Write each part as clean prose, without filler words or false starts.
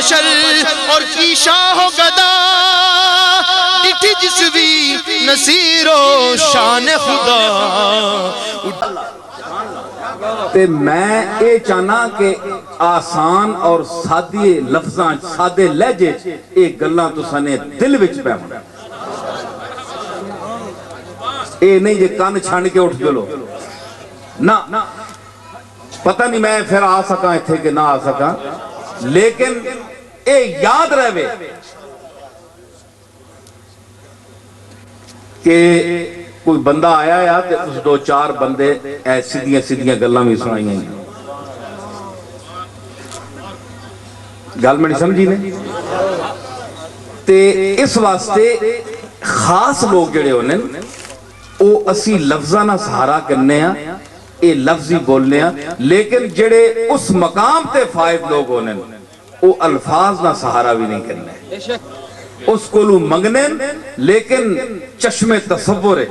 بشر اور کی شاہ و گدا اٹھ جسوی نصیر و شان خدا تے میں اے چاہنا کہ آسان اور سادے لفظاں سادے لہجے اے گلاں تسانے دل وچ پہ ہونا اے نہیں جے کان چھانڈ کے اٹھ جلو نا پتہ نہیں میں پھر آ سکاں اتھے کہ نہ آ سکاں لیکن اے یاد رہے کہ کوئی بندہ آیا یا تے اس دو چار بندے ایسی سیدھیاں گلاں بھی سنائی ہیں گل میں نہیں سمجھی نے تے اس واسطے خاص لوگ جڑے ہونے او اسی لفظاں نہ سہارا کرنے ہیں اے لفظی بولنے ہیں لیکن جڑے اس مقام تے فائد لوگ ہونے او الفاظ نہ سہارا بھی نہیں کرنے اس کو لو منگنے لیکن چشم تصور ہے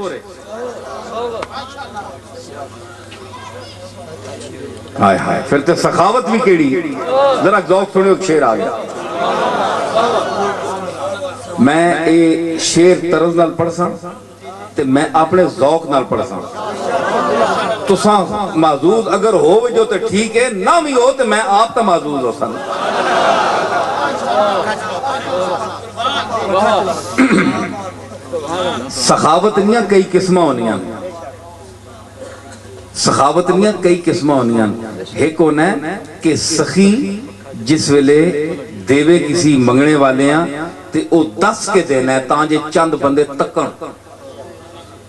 ہائے ہائے پھر تے سخاوت بھی کیڑی ذرا ذوق سنے ایک شعر آ گیا میں اے شعر طرز نال پڑھ ساں تے میں اپنے ذوق نال پڑھ ساں تساں معذوز اگر ہو جو تے ٹھیک ہے نہ بھی ہو تے میں آپ تا معذوز ہو سن سخاوت نہیں کئی قسمہ ہونیاں سخاوت نہیں کئی قسمہ ہونیاں ایک ہونا ہے کہ سخی جس ویلے دیوے کسی منگنے والے ہیں تے او 10 کے دینا ہے تانجے چند بندے تکن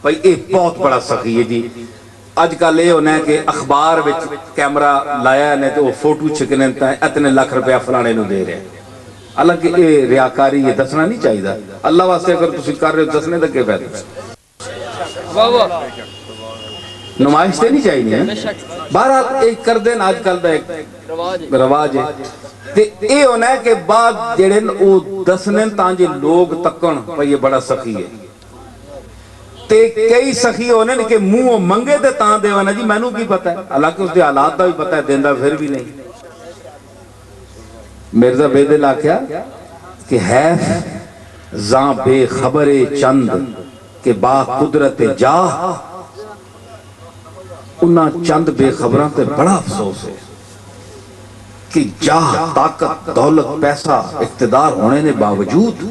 بھائی اے بہت بڑا سخی ہے جی آج کل یہ ہونا ہے کہ اخبار وچ کیمرہ لایا ہے تو وہ فوٹو چھکنے تا ہے اتنے لاکھ روپیہ فلانے نو دے رہے ہیں حالانکہ یہ ریاکاری یہ دسنا نہیں چاہیے اللہ واسطے اگر تسی کر رہے ہو دسنے دا کیا فائدہ نمائش تے نہیں چاہیے بہرحال ایک کر دین آج کل دا ایک رواج ہے تے اے ہونا ہے کہ بعد جڑن او دسنے تانجے لوگ تکن پر یہ بڑا سخی ہے تے کئی سخی ہونے کہ منہ منگے تے تاں دے وانا جی میں نو کی پتہ ہے حالانکہ اس دے حالات دا بھی پتہ ہے دیندہ پھر بھی نہیں مرزا بے دل آکھیا کہ حیف زاں بے خبر چند کہ با قدرت جاہ انہاں چند بے خبران تے بڑا افسوس ہے کہ جاہ طاقت دولت پیسہ اقتدار ہونے نے باوجود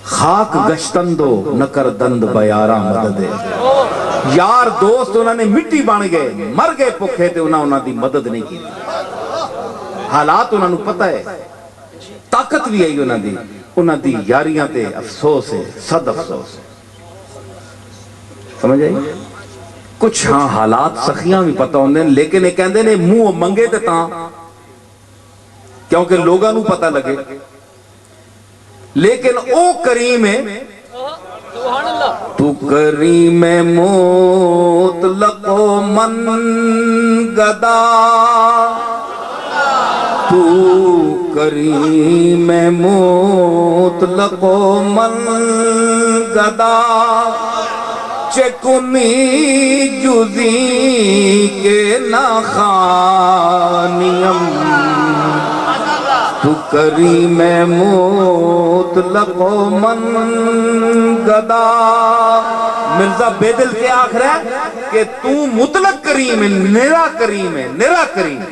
خاک گشتندو نکر دند بیارہ مدد ہے یار دوست انہوں نے مٹی بان گئے مر گئے پکھے تھے انہوں دی مدد نہیں کی حالات انہوں نے پتہ ہے طاقت بھی آئی انہوں دی یاریاں تے افسوس ہے صد افسوس ہے سمجھ آئی کچھ ہاں حالات سخیاں بھی پتہ ہوندے لیکن ایک کہندے نے منہ منگے تے تاں کیونکہ لوگاں نو پتہ لگے لیکن او کریم ہے تو کریم مطلق و من گدا تو کریم مطلق و من گدا چکنی جزی کے ناخانیم تو کریم مطلق و من گدا مرزا بیدل کے آخر ہے کہ تو مطلق کریم ہے نرا کریم ہے نرا کریم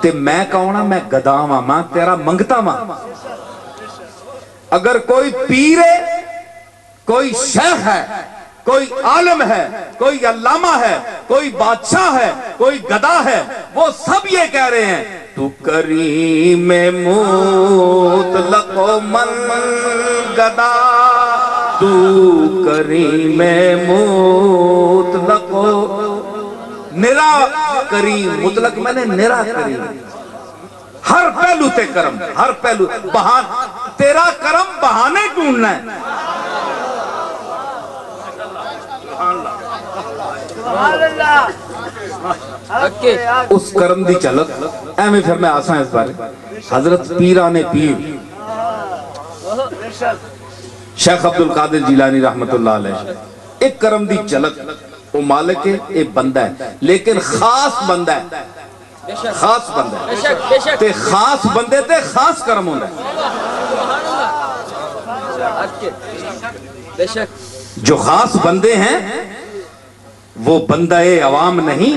تے میں کہونا میں گدا ماں تیرا منگتا ماں اگر کوئی پیر ہے کوئی شیخ ہے کوئی عالم ہے کوئی علامہ ہے کوئی بادشاہ ہے کوئی گدا ہے وہ سب یہ کہہ رہے ہیں تو کریم مطلق و من گدا تو کریم مطلق و نرا کریم مطلق میں نے نرا کریم ہر پہلو تے کرم ہر پہلو تیرا کرم بہانے ڈھونڈنا ہے اس کرم دی چلک ایمیں پھر میں آسان اس بارے حضرت پیران پیر شیخ عبدالقادر جیلانی رحمت اللہ علیہ ایک کرم دی چلک وہ مالک ہے ایک بندہ ہے لیکن خاص بندہ ہے خاص بندہ بے شک بے شک تے خاص بندے تے خاص کرم ہوندا ہے. بے شک جو خاص بندے ہیں وہ بندہ عوام نہیں.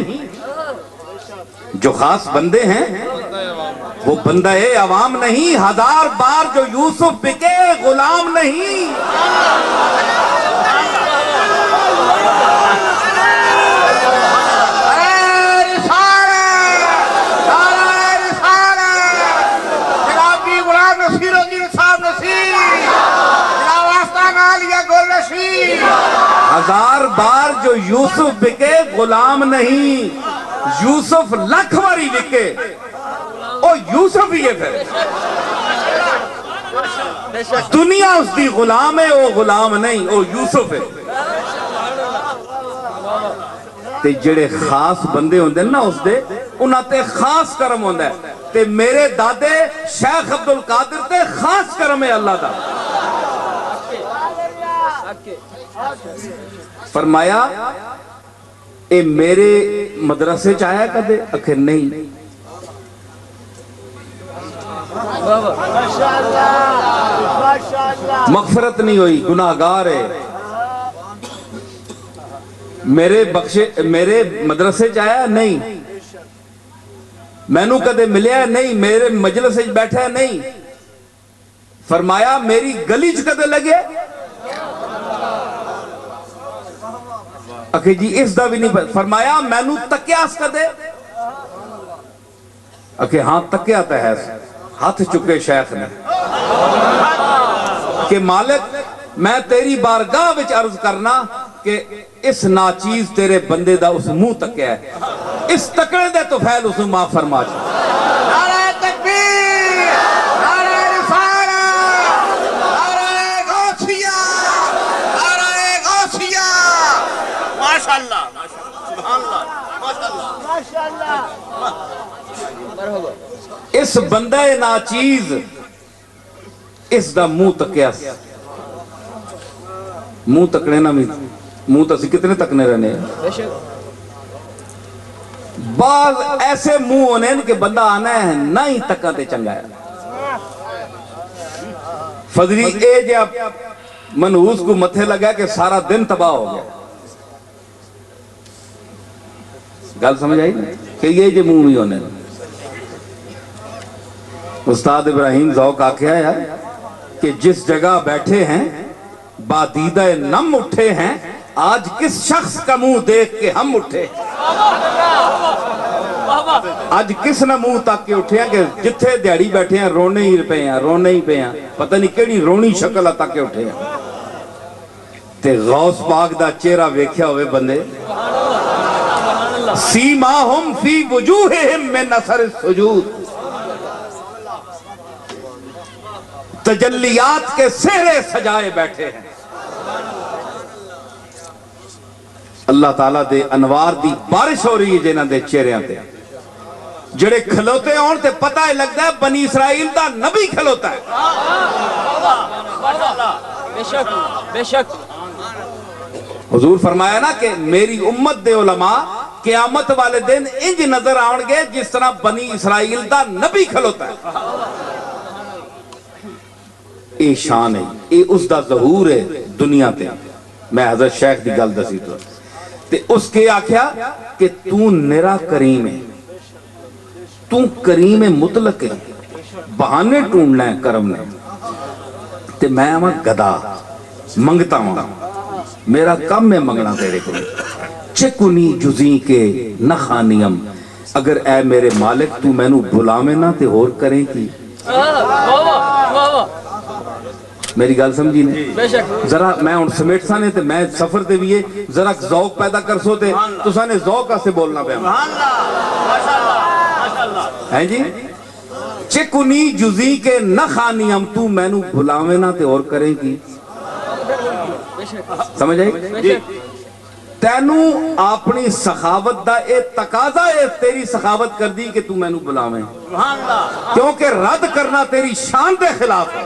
جو خاص بندے ہیں وہ بندہ عوام نہیں. 1000 بار جو یوسف بکے غلام نہیں. ہزار بار جو یوسف بکے غلام نہیں. یوسف لکھ واری بکے او یوسف ہی ہے. پھر دنیا اس دی غلام ہے, او غلام نہیں, او یوسف ہے. تے جڑے خاص بندے ہوندے نا اس دے انہاں تے خاص کرم ہوندا ہے. تے میرے دادے شیخ عبدالقادر تے خاص کرم ہے اللہ دا. فرمایا اے میرے مدرسے چاہیا کدے؟ اکھے نہیں. مغفرت نہیں ہوئی, گناہگار ہے. میرے مدرسے چاہیا نہیں. مینوں کدے ملیا نہیں. میرے مجلس وچ بیٹھا نہیں. فرمایا میری گلی چ کدے لگے؟ اکھے جی اس دا بھی نہیں پتا. فرمایا مینوں تکیاس کدے؟ اکھے ہاں تکیا تا ہے. ہاتھ چکے شیخ نے کہ مالک میں تیری بارگاہ وچ عرض کرنا کہ اس ناچیز تیرے بندے دا اس منہ تکیا ہے, اس تکڑے دے تو فیل اس ماں فرما چھے. نعرہ تکبیر, نعرہ رسالت, نعرہ غوثیہ, نعرہ غوثیہ. ماشاءاللہ سبحان اللہ ماشاءاللہ. اس بندہ ناچیز اس دا منہ تکیا سی. منہ تکنے نا بھی منہ تسی کتنے تکنے رہنے ہیں. بعض ایسے منہ ہونے ہیں کہ بندہ آنا ہے نہ ہی تکاتے چنگا ہے. فضلی اے جب منحوس کو متھے لگا کہ سارا دن تباہ ہو گیا. گل سمجھ آئی کہ یہ جو منہ بھی ہونے. استاد ابراہیم ذوق آکھیا ہے کہ جس جگہ بیٹھے ہیں بادیدہ نم اٹھے ہیں, آج کس شخص کا منہ دیکھ کے ہم اٹھے. آج کس نہ منہ تک کے اٹھے ہیں کہ جتھے دیڑی بیٹھے ہیں رونے ہی پہ ہیں, رونے ہی پہ ہیں. پتہ نہیں کیڑی رونی شکل تک کے اٹھے ہیں. تے غوث پاک دا چہرہ ویکھیا ہوئے بندے. سیماہم فی وجوہہم من اثر السجود. تجلیات کے سہرے سجائے بیٹھے ہیں. اللہ تعالیٰ دے انوار دی بارش ہو رہی ہے جنہاں دے چہریاں تے. جڑے کھلوتے ہون تے پتہ ہی لگتا ہے بنی اسرائیل دا نبی کھلوتا ہے. بے شک بے شک. حضور فرمایا نا کہ میری امت دے علماء قیامت والے دن انج نظر آن گے جس طرح بنی اسرائیل دا نبی کھلوتا ہے. اے شان ہے, اے اس دا ظہور ہے دنیا تے. میں حضرت شیخ دی گل دسی تے اس کے آکھیا کہ تو نرا کریم ہے, تو کریم مطلق ہے, بہانے ٹونڈنا ہے کرم نے. تے میں ہاں گدا منگتا ہوں, میرا کم میں منگنا تیرے کو. چکنی جزیں کے نخانیم, اگر اے میرے مالک تو میں نو بلاویں نہ تے اور کریں کی. میری گل سمجھی نے ذرا میں ان سمیٹ سانے تے میں سفر تے بھی ہے ذرا ذوق پیدا کر سو تے تو سانے ذوق سے بولنا پہ ہیں جی. چکنی جزی کے نخانی ہم تو میں نو بھلاویں نہ تے اور کریں کی. سمجھ آئی؟ تینو اپنی سخاوت دا اے تقاضا ہے تیری سخاوت کر دی کہ تو میں نو بلاویں, کیونکہ رد کرنا تیری شان دے خلاف ہے.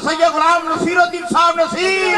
سید غلام نصیر الدین صاحب نصیر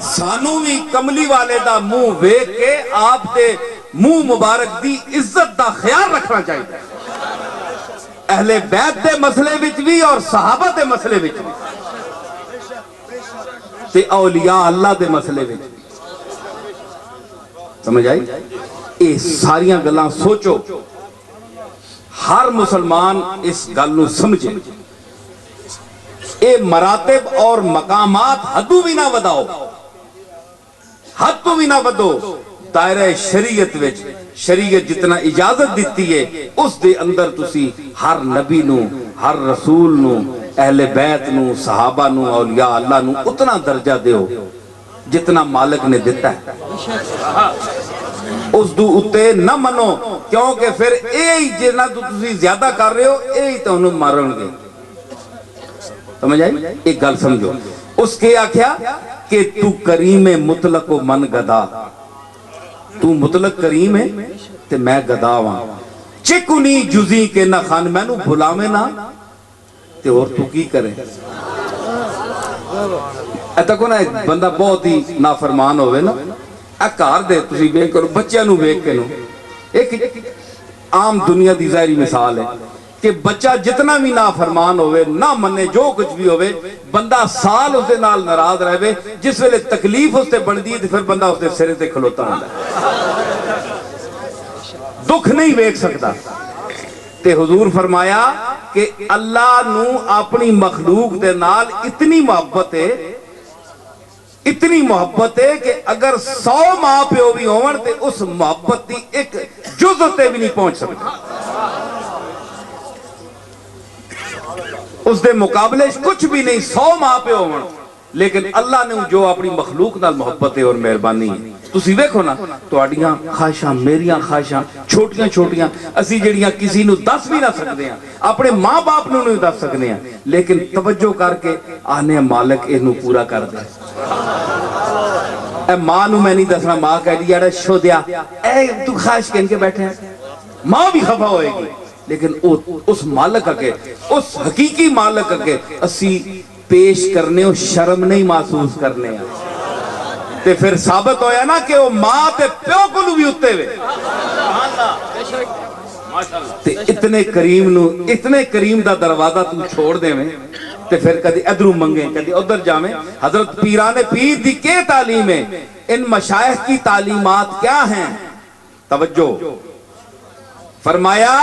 سانو بھی کملی والے دا منہ ویکھ کے آپ دے منہ مبارک دی عزت دا خیال رکھنا چاہیے، اہل بیت دے مسئلے وچ بھی اور صحابہ دے مسئلے وچ بھی تے اولیاء اللہ دے مسئلے وچ بھی۔ سمجھ آئی؟ یہ ساریاں گلاں سوچو، ہر مسلمان اس گل نو سمجھے، اے مراتب اور مقامات حدوں بھی نہ وداؤ، حد تو بھی نہ ودو، دائرہ شریعت وچ شریعت جتنا اجازت دیتی ہے اس دے اندر تسی ہر نبی نو، ہر رسول نو، اہل بیت نو، صحابہ نو، اولیاء اللہ نو اتنا درجہ دیو جتنا مالک نے دیتا ہے، اس دو اتے نہ منو، کیونکہ پھر اے جنا تو تسی زیادہ کر رہے ہو اے تو انہوں مارن گے۔ سمجھ آئی؟ ایک گل سمجھو، اس کے آکھیا کہ تو کریم مطلق و من گدا، تو مطلق کریم ہے تے میں گدا ہاں، چکنی جزی کے نہ خان، میں نو بھلاویں نہ تے اور تو کی کرے۔ ایتا کو نا ایک بندہ بہت ہی نافرمان ہوئے نا، ایک کار دے تسی بیک کرو بچہ نو بیک کے نو، ایک عام دنیا دی ظاہری مثال ہے کہ بچہ جتنا بھی نافرمان ہوئے، نہ منے جو کچھ بھی ہوئے، بندہ سال اس دے نال ناراض رہے، جس ویلے تکلیف اس تے بڑھ دی تو پھر بندہ اس دے سرے تے کھلوتا ہوتا ہے، دکھ نہیں بیک سکتا۔ تے حضور فرمایا کہ اللہ نو اپنی مخلوق دے نال اتنی محبت ہے کہ اگر 100 ماں پیو بھی ہون تے اس محبت دی ایک جزء تے بھی نہیں پہنچ سکتا، اس دے مقابلے کچھ بھی نہیں، 100 ماں پہ ہون، لیکن اللہ نے جو اپنی مخلوق نال محبت اور مہربانی ہے۔ تسی دیکھو نا تواڈیاں خواہشاں، میریاں خواہشاں چھوٹیاں چھوٹیاں اسی جڑیاں کسی نو دس بھی نہ سکتے ہیں، اپنے ماں باپ نو نہیں دس سکتے ہیں، لیکن توجہ کر کے آنے مالک اینو پورا کر دے۔ اے ماں نو میں نہیں دسنا، ماں کہہ دی یار شو دیا اے تو خواہش کہن کے بیٹھے ہیں، ماں بھی خفا ہوئے گی، لیکن اس مالک کے، اس حقیقی مالک کے اسی پیش کرنے اور شرم نہیں محسوس کرنے ہیں، تے پھر ثابت ہویا نا کہ وہ ماں تے پیو کو بھی اتے ہوئے، تے اتنے کریم نو، اتنے کریم دا دروازہ تم چھوڑ دے میں، تے پھر کدی ادھروں منگیں کدی ادھر جامیں۔ حضرت پیران پیر دی کے تعلیم ہے، ان مشائخ کی تعلیمات کیا ہیں؟ توجہ فرمایا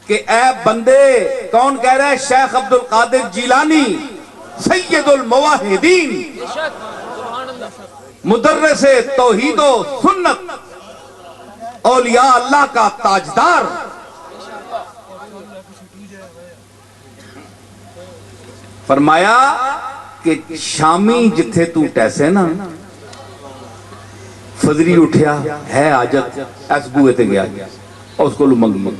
کہ اے بندے، کون کہہ رہا ہے؟ شیخ عبد القادر جیلانی، سید الموحدین، مدرس توحید و سنت، اولیاء اللہ کا تاجدار، فرمایا کہ شامی جتھے تو ٹیسے نا، فضری اٹھیا ہے آجت، ایس بوئے تے گیا اس کو لو منگی،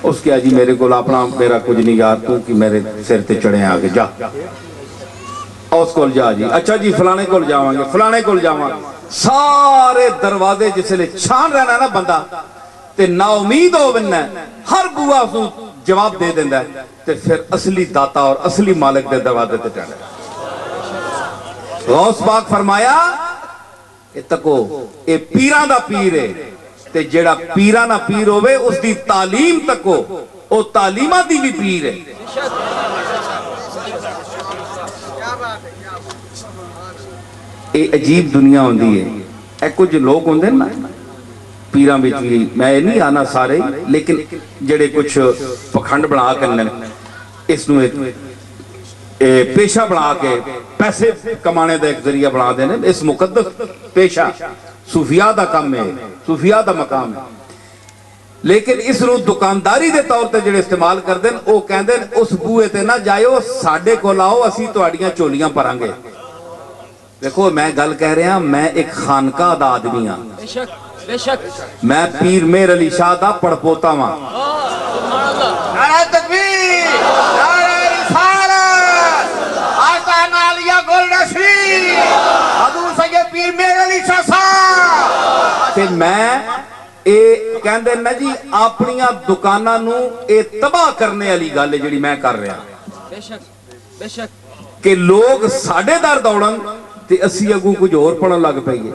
اس کے آجی میرے کو اپنا میرا کچھ نہیں یار تو کہ میرے سر تے چڑھیں آگے جا، اس کو جا جی، اچھا جی فلانے کو جاواں گے، فلانے کو جاواں، سارے دروازے جسے لے چھان رہنا نا بندہ تے نا امید ہو بننا ہے، ہر بوا اسو جواب دے دیندہ ہے، تے پھر اصلی داتا اور اصلی مالک دے دروازے تے ٹھہرے۔ غوث پاک فرمایا اے تکو اے پیران دا پیر ہے، تے جیڑا پیران دا پیر ہوئے اس دی تعلیم تکو، او تعلیمہ دی بھی پیر ہے۔ اے عجیب دنیا ہوندی ہے، اے کچھ لوگ ہوندے نا پیران بچ بھی، میں نہیں آنا سارے، لیکن جڑے کچھ پکھنڈ بنا کرنے اس نو ایک پیشہ بنا کے پیسے کمانے دا ایک ذریعہ بنا دینے، اس مقدس پیشہ صوفیاء دا کام ہے، صوفیاء دا مقام ہے، لیکن اس نو دکانداری دے طور تے جڑے استعمال کر دیں، او کہن دیں اس بوئے تے نہ جائیو، ساڑھے کو لاؤ، اسی تو آڑیاں چولیاں پرانگے۔ دیکھو میں گل کہہ رہے ہیں، میں ایک خانقاہ دا آدمی ہاں، بے شک میں پیر میر علی شاہ دا پڑپوتا ہاں، نعرہ تکبیر، نعرہ رسالت، آستانہ علیہ گل رشید، حضور سید پیر میر علی شاہ صاحب۔ کہ میں اے کہندے نا جی اپنیاں دکاناں نو اے تباہ کرنے والی گل ہے جڑی میں کر رہا، بے شک کہ لوگ ساڑھے در دوڑن ਤੇ ਅਸੀਂ ਅੱਗੋਂ ਕੁਝ ਹੋਰ ਪੜਨ ਲੱਗ ਪਈਏ।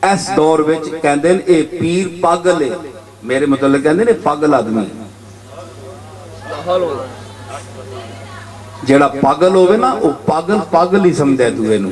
ਇਸ ਦੌਰ ਵਿੱਚ ਕਹਿੰਦੇ ਨੇ ਇਹ ਪੀਰ ਪਾਗਲ ਹੈ, ਮੇਰੇ ਮਤਲਬ ਕਹਿੰਦੇ ਨੇ ਪਾਗਲ ਆਦਮੀ। ਜਿਹੜਾ ਪਾਗਲ ਹੋਵੇ ਨਾ ਉਹ ਪਾਗਲ ਪਾਗਲ ਹੀ ਸਮਝਦਾ ਦੂਏ ਨੂੰ।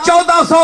1400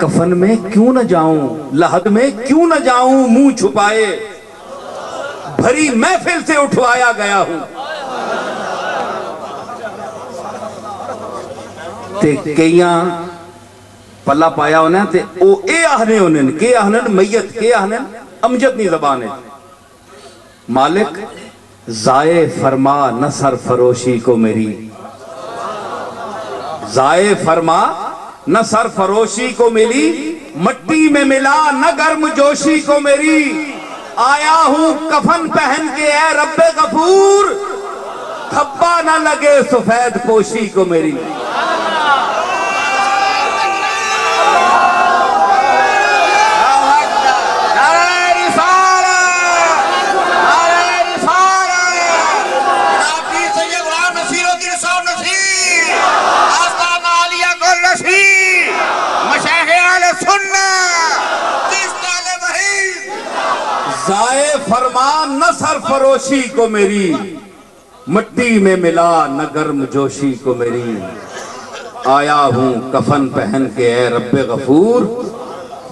کفن میں کیوں نہ جاؤں، لحد میں کیوں نہ جاؤں، منہ چھپائے بھری محفل سے اٹھوایا گیا ہوں۔ تے کئیاں پلہ پایا ہونا تے او اے آہنے ہونے کے آہنے میت کے آہنے امجد نہیں زبانے مالک ضائع فرما نہ سرفروشی کو میری، ضائع فرما نہ سرفروشی کو میری، مٹی میں ملا نہ گرم جوشی کو میری، آیا ہوں کفن پہن کے اے رب غفور، دھبا نہ لگے سفید پوشی کو میری۔ ضائع فرما نہ سرفروشی کو میری، مٹی میں ملا نہ گرم جوشی کو میری، آیا ہوں کفن پہن کے اے رب غفور،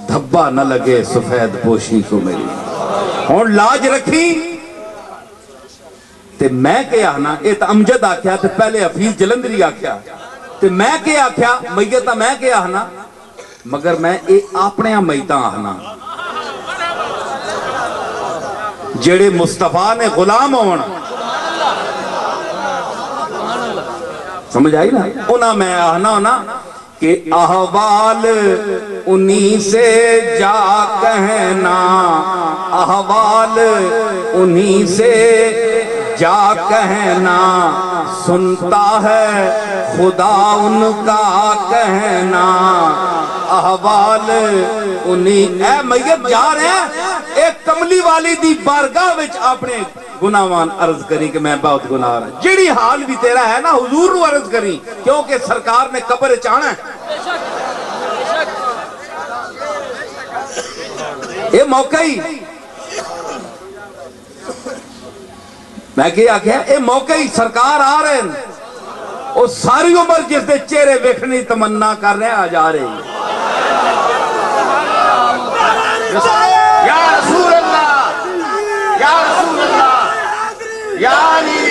دھبا نہ لگے سفید پوشی کو میری۔ ہون لاج رکھی تے میں کے آنا اے تا امجد آکھیا تے پہلے حفیظ جلندری آکھیا تے میں کے آکھیا میتہ میں کے آنا، مگر میں اے اپنے میتہ آنا جڑے مصطفیٰ نے غلام ہونا، سمجھ آئی نا؟ انہاں میں آنا ہونا کہ احوال انہی سے جا کہنا، احوال انہی سے جا کہنا، سنتا ہے خدا ان کا کہنا، احوال انہی۔ اے میت جا رہے ہیں ایک کملی والی دی بارگاہ وچ اپنے گناہوان عرض کری کہ میں بہت گناہ رہا، جڑی حال بھی تیرا ہے نا حضور نو عرض کری، کیونکہ سرکار نے قبر چاہنا ہے۔ اے موقع ہی میں کیا کہا اے موقع ہی سرکار آ رہے ہیں، اور ساری عمر جس دے چہرے ویکھنی تمنا کر رہے ہیں آ جا رہے ہیں۔ یا رسول اللہ، یا رسول اللہ، یا علی،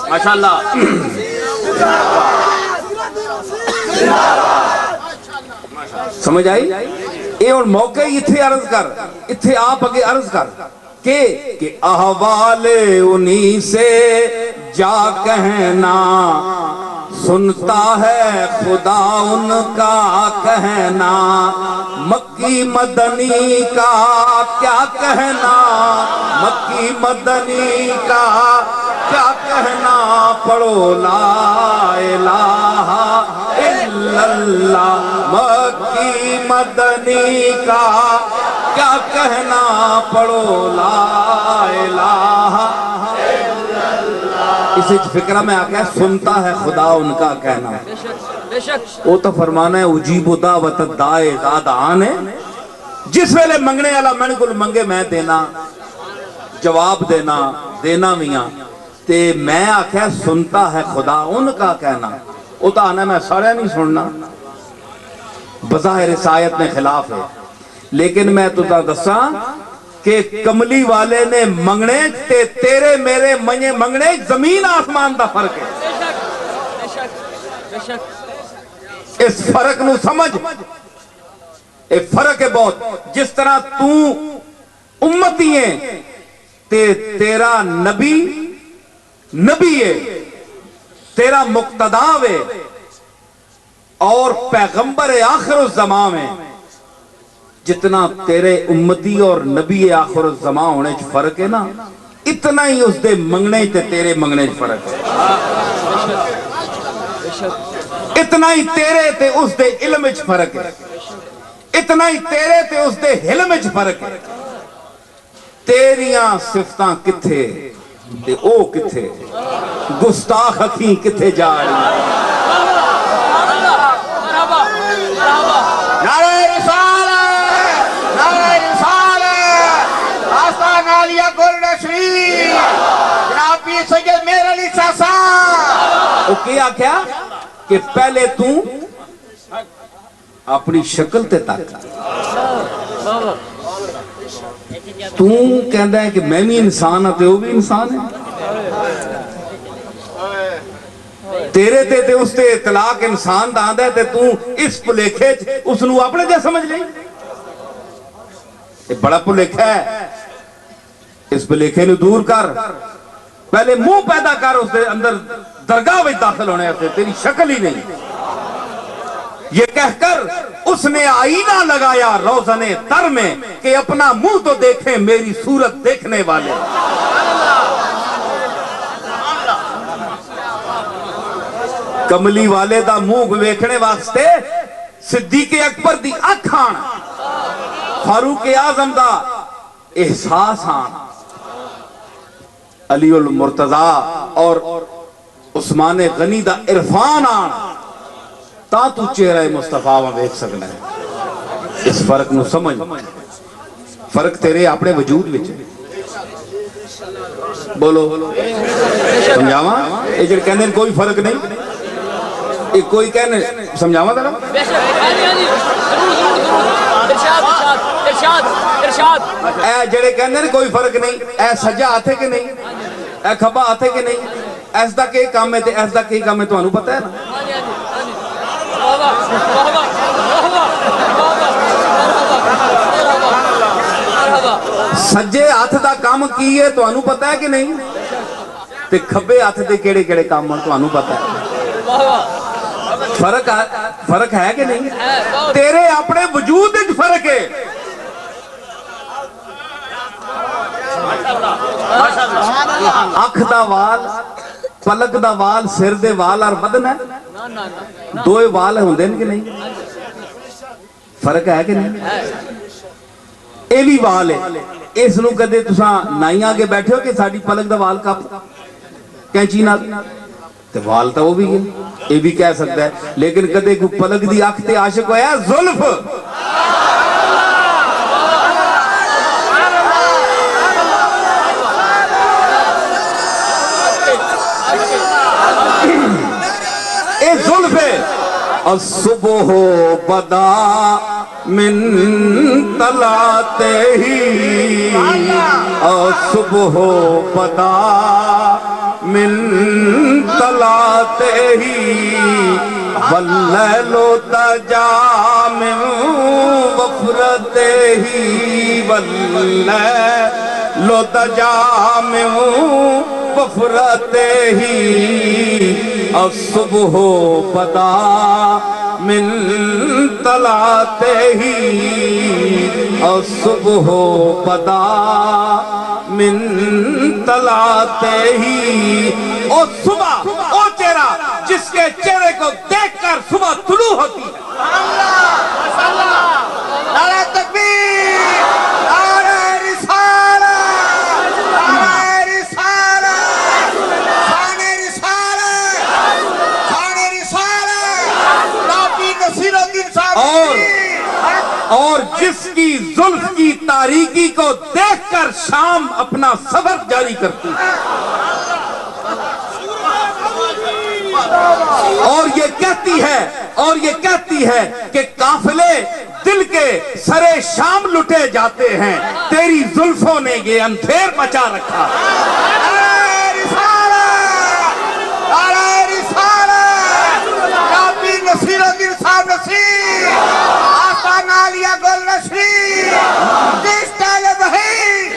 ماشاءاللہ سمجھ آئی؟ اے اور موقع ہی اتھے عرض کر، اتھے آپ اگے عرض کر کہ احوال انہی سے جا کہنا، سنتا ہے خدا ان کا کہنا، مکی مدنی کا کیا کہنا، مکی مدنی کا کیا کہنا، پڑھو لا الہ الا اللہ، مکی مدنی کا کیا کہنا، پڑھو لا الہ الا اللہ۔ اسی فکرہ میں آگیا سنتا ہے خدا ان کا کہنا، وہ تو فرمانا ہے اجیب دعوت الداعی اذا دعان ہے، جس ویلے منگنے والا میں کل منگے میں دینا، جواب دینا میاں تے میں آکھیا سنتا ہے خدا ان کا کہنا، وہ تو آنا میں سارے نہیں سننا، بظاہر اس آیت میں خلاف ہے، لیکن میں تو دساں کہ کملی والے نے منگنے تے تیرے میرے منگنے زمین آسمان دا فرق ہے۔ اس فرق نو سمجھ، ایک فرق ہے بہت، جس طرح تو امتی ہے تے تیرا نبی ہے، تیرا مقتدا ہے اور پیغمبر آخر الزمان ہے، جتنا تیرے امتی اور نبی آخر الزمان ہونے چ فرق ہے نا، اتنا ہی اس دے منگنے تے تیرے منگنے چ فرق ہے، اتنا ہی تیرے تے اس دے علم چ فرق ہے، اتنا ہی تیرے تے اس دے علم چ فرق ہے۔ تیریاں صفتاں کتھے تے او کتھے، گستاخ اکھیں کتھے جا رہی، نعرہ رسالت، نعرہ رسالت، آستان عالیہ گل رشید، جناب پیر سید میر علی چاسا۔ وہ کیا کہ پہلے تو اپنی شکل تے تک تو کہندا ہے کہ میں بھی انسان ہاں تے وہ بھی انسان ہے تیرے تے اس تے اطلاق انسان دا آندا ہے تے تو اس بھلیکھے اس نو اپنے جے سمجھ لئی یہ بڑا بھلیکھا ہے اس بھلیکھے نو دور کر پہلے منہ پیدا کر اس دے اندر درگاہ میں داخل ہونے سے تیری شکل ہی نہیں یہ کہہ کر اس نے آئینہ لگایا روزن تر میں کہ اپنا منہ تو دیکھیں میری صورت دیکھنے والے کملی والے دا منہ ویکھنے واسطے صدیق اکبر دی اکھ آن فاروق اعظم دا احساس آن علی المرتضی اور عثمان غنی دا عرفان آن تا تو چہرہ مصطفیٰ میں دیکھ سکنا ہے اس فرق نو سمجھ فرق تیرے اپنے وجود وچ بولو سمجھاواں اے جڑے کہندے کوئی فرق نہیں اے کوئی کہنے سمجھاواں ذرا اے جڑے کہندے کوئی فرق نہیں اے سجا ہاتھ ہے کہ نہیں اے کھبا ہاتھ ہے کہ نہیں ایس دا کی کام ہے تے ایس دا کی کام ہے تانوں پتہ ہے نا سجے ہاتھ دا کام کی ہے تانوں پتہ ہے کہ نہیں تے کھبے ہاتھ دے کیڑے کیڑے کام ہیں تانوں پتہ ہے فرق ہے کہ نہیں تیرے اپنے وجود وچ فرق ہے اکھ دا وال پلک دا وال سر دے وال اور بدن ہے دوئے وال ہوندے ہیں کہ نہیں فرق ہے کہ نہیں اے بھی وال ہے اس نو کدے تساں نائی آگے بیٹھے ہو کہ ساڈی پلک دا وال کپ کینچی نال تے وال تا وہ بھی ہے اے بھی کہہ سکتا ہے لیکن کدے کو پلک دی اکھ تے عاشق ہویا زلف اے زلف الصبح بدا من طلعتے ہی الصبح بدا من طلعتے ہی واللیل تجا من وفرتے ہی واللیل تجا من وفرتے ہی الصبح بدا من طلعتے ہی الصبح بدا من طلعتے ہی او صبح او چہرہ جس کے چہرے کو دیکھ کر صبح طلوع ہوتی ہے نعرہ تکبیر نعرہ رسالت نعرہ رسالت شان رسالت شان رسالت نبی نصیر الدین صاحب اور جس کی زلف کی تاریکی کو دیکھ کر شام اپنا سفر جاری کرتی ہے اور یہ کہتی ہے کہ قافلے دل کے سرے شام لٹے جاتے ہیں تیری زلفوں نے یہ اندھیر مچا رکھا نصیر الدین صاحب نصیر آستان عالیہ گل نشری کس طالب ہے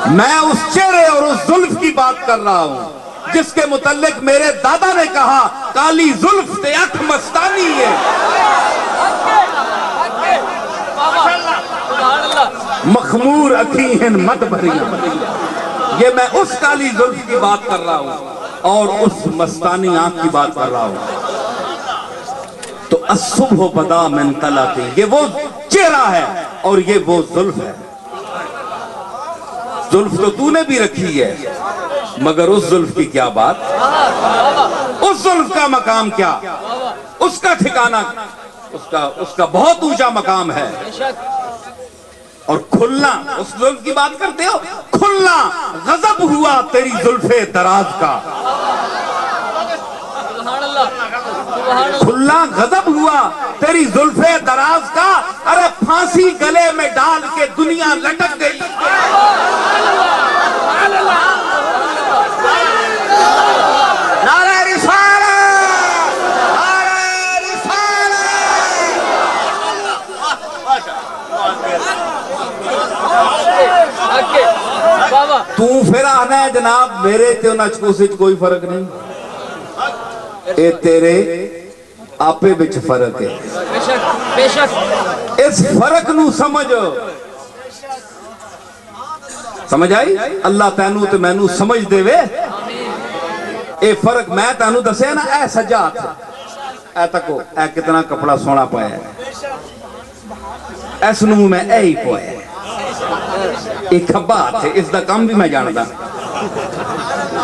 میں اس چہرے اور اس زلف کی بات کر رہا ہوں جس کے متعلق میرے دادا نے کہا کالی زلف تے اکھ مستانی ہے مخمور اکھیں مت بھریاں یہ میں اس کالی زلف کی بات کر رہا ہوں اور اس مستانی آنکھ کی بات کر رہا ہوں تو الصبح بدا من طلعتے یہ وہ چہرہ ہے اور یہ وہ زلف ہے زلف تو نے بھی رکھی ہے مگر اس زلف کی کیا بات اس زلف کا مقام کیا اس کا ٹھکانہ اس کا بہت اونچا مقام ہے اور کھلنا اس زلف کی بات کرتے ہو کھلنا غضب ہوا تیری زلف دراز کا کھلا غضب ہوا تیری زلفے دراز کا، ارے پھانسی گلے میں ڈال کے دنیا لٹک گئی۔ نعرہ رسالت، نعرہ رسالت۔ تو پھر آنا ہے جناب میرے تے انہاں چ کوئی فرق نہیں، اے تیرے آپے بچ فرق ہے۔ بے شک اس فرق نو سمجھ آئی؟ اللہ تینو تے مینو سمجھ دے وے۔ اے فرق میں تینو دسے نا، اے سجاد اے تکو اے کتنا کپڑا سونا پایا ہے، اس نو میں اے ہی پایا ہے، ایک بات ہے، اس دا کام بھی میں جاندا،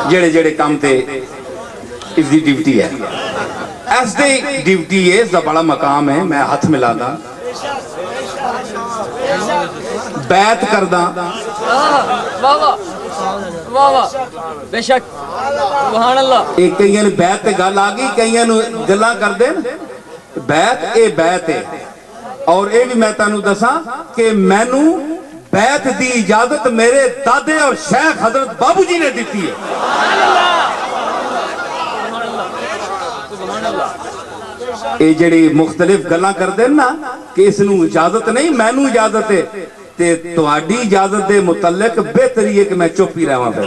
جڑے جڑے کام تے اس دی ڈیوٹی ہے، اس دی ڈیوٹی ہے، اس دا بڑا مقام ہے، میں ہاتھ ملا دا بیعت کردہ۔ بے شک سبحان اللہ۔ ایک کئیاں بیعت تے گل آگئی، کئیاں گلاں کر دیں بیعت، اے بیعت ہے، اور اے بھی میں تانوں دساں کہ مینو بیعت دی اجازت میرے دادے اور شیخ حضرت بابو جی نے دیتی ہے۔ اے جڑی مختلف گلاں کر دیں نا کہ اس نو اجازت نہیں، مینو اجازت ہے، تے تہاڈی اجازت دے متعلق بہتری ہے کہ میں چپ ہی رہواں پھر۔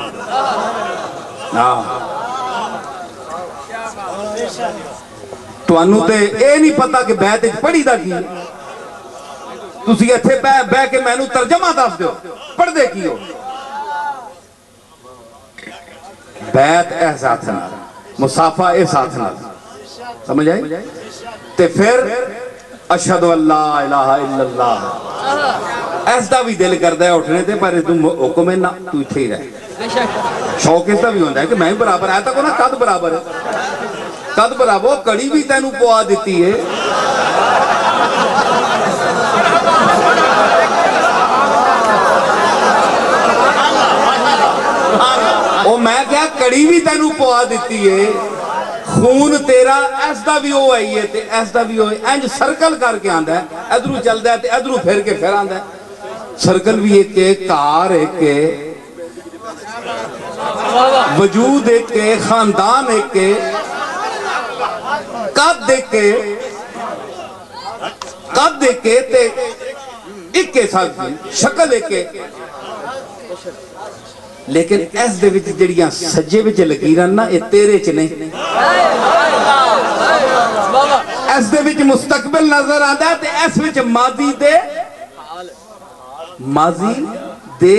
تانوں تے اے نہیں پتا کہ بیعت وچ پڑھی دا کی، تسی ایتھے بہ کے مینو ترجمہ دس دیو پڑھ دے کی ہو۔ بیعت اے ساتھ نال، مصافہ اے ساتھ نال، سمجھ آئی؟ تے پھر اشہد اللہ الہ الا اللہ، ایسا بھی دل کردہ ہے اٹھنے تے پر تم حکم ہے نا تو اتھے ہی رہے۔ شوق ایسا بھی ہوندہ ہے کہ میں برابر آیا تھا کو نا قد برابر ہے، قد برابر کڑی بھی تینوں پوا دیتی ہے، او میں کیا کڑی بھی تینوں پوا دیتی ہے، خون تیرا ایسا بھی ہو آئی ہے تے ایسا بھی ہو، اینج سرکل کر کے آندہ ہے، ادھرو چل ہے تے ادھرو پھر کے پھر آندہ ہے، سرکل بھی ایک کے، کار ایک کے، وجود ایک کے، خاندان ایک کے، قد ایک کے، قد ایک کے تے ایک کے ساتھ شکل ایک کے، لیکن ایس دے وچ جڑیاں سجے وچ لکیراں نا اے تیرے چ نہیں، ایس دے وچ مستقبل نظر آندا ہے تے ایس وچ ماضی دے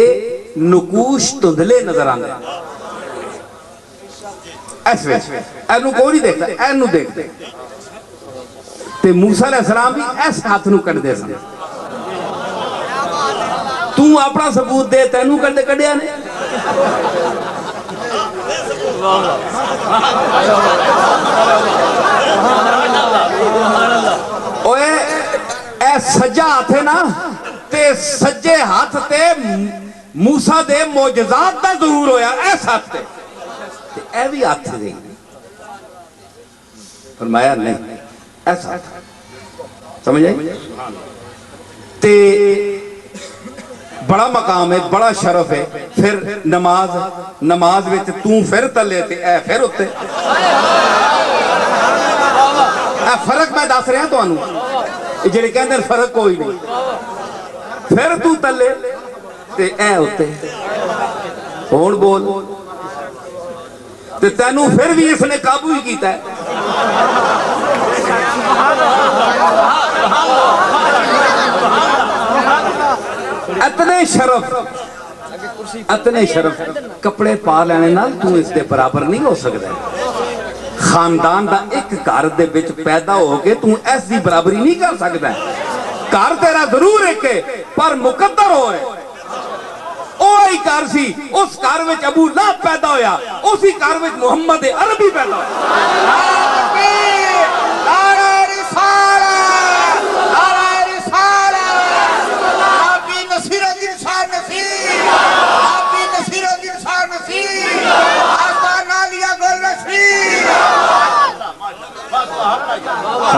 نقوش دھندلے نظر آندے، ایس وچ اینو کوئی نہیں دیکھتا، اینو دیکھتے تے موسیٰ علیہ السلام بھی ایس ہاتھ نو کٹ دے سن، تو اپنا ثبوت دے تینوں کٹ دے کٹیا نے، اوے اے سجا ہاتھ ہے نا تے سجے ہاتھ تے موسیٰ دے معجزات دا ظہور ہویا، ایس ہاتھ تے اے بھی ہاتھ دے فرمایا نہیں ایس ہاتھ، سمجھ آئی؟ تے بڑا مقام ہے، بڑا شرف ہے، پھر نماز وچ تو پھر تلے تے اے پھر ہوتے، اے فرق میں دس رہا تو انہوں جڑے کہندے فرق کوئی نہیں، پھر تو تلے تے اے ہوتے، ہون بول تے تینوں پھر بھی اس نے قابو ہی کیتا ہے، اتنے شرف کپڑے پا لینے نال تو اس دے برابر نہیں ہو سکتا ہے، خاندان دا ایک گھر دے وچ پیدا ہو کے تو ایس دی برابری نہیں کر سکتا ہے، گھر تیرا ضرور ایک ہے پر مقدر ہوئے، اوہی گھر سی، اس گھر وچ ابو لہب پیدا ہویا، اسی گھر وچ محمد عربی پیدا ہویا،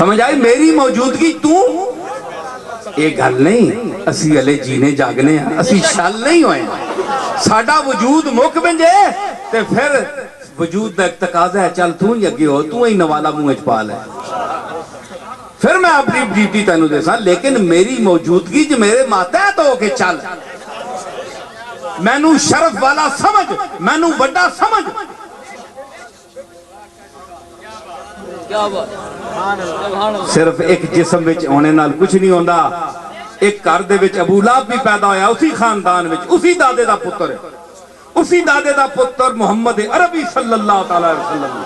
سمجھ آئی میری موجودگی تو یہ گل نہیں اسی ہلے جینے جاگنے ہیں اسی شل نہیں ہوئے ساڈا وجود مک بنجے تے پھر وجود دا ایک تقاضا ہے چل تو ہی اگے ہو تو ہی نوالا منہ وچ پا لے پھر میں اپنی ڈیوٹی تینوں دے ساں لیکن میری موجودگی جو میرے ماتحت ہو کے چل مینوں شرف والا سمجھ مینوں بڑا سمجھ کیا بات صرف ایک جسم وچ ہونے نال کچھ نہیں ہوندا ایک گھر دے وچ ابو لہب بھی پیدا ہویا اسی خاندان وچ اسی دادے دا پتر ہے اسی دادے دا پتر محمد عربی صلی اللہ تعالی علیہ وسلم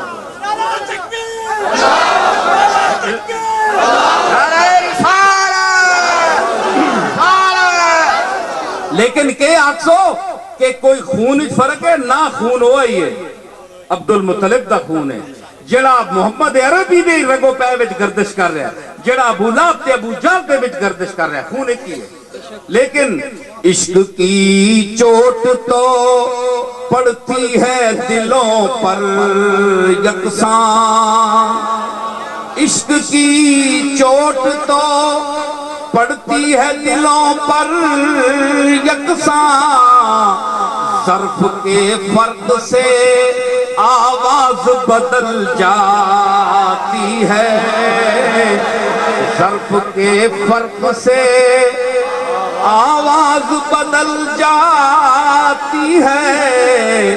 لیکن کہ آکسو کہ کوئی خون وچ فرق ہے نہ خون ہوا ہی ہے عبد المطلب دا خون ہے جڑا محمد عربی دے رگو پے وچ گردش کر رہا ہے جڑا ابو لہب تے ابو جہل دے وچ گردش کر رہا ہے خون ایک ہی ہے لیکن عشق کی چوٹ تو پڑتی ہے دلوں پر یکساں عشق کی چوٹ تو پڑتی ہے دلوں پر یکساں ظرف کے فرق سے آواز بدل جاتی ہے ظرف کے فرق سے آواز بدل جاتی ہے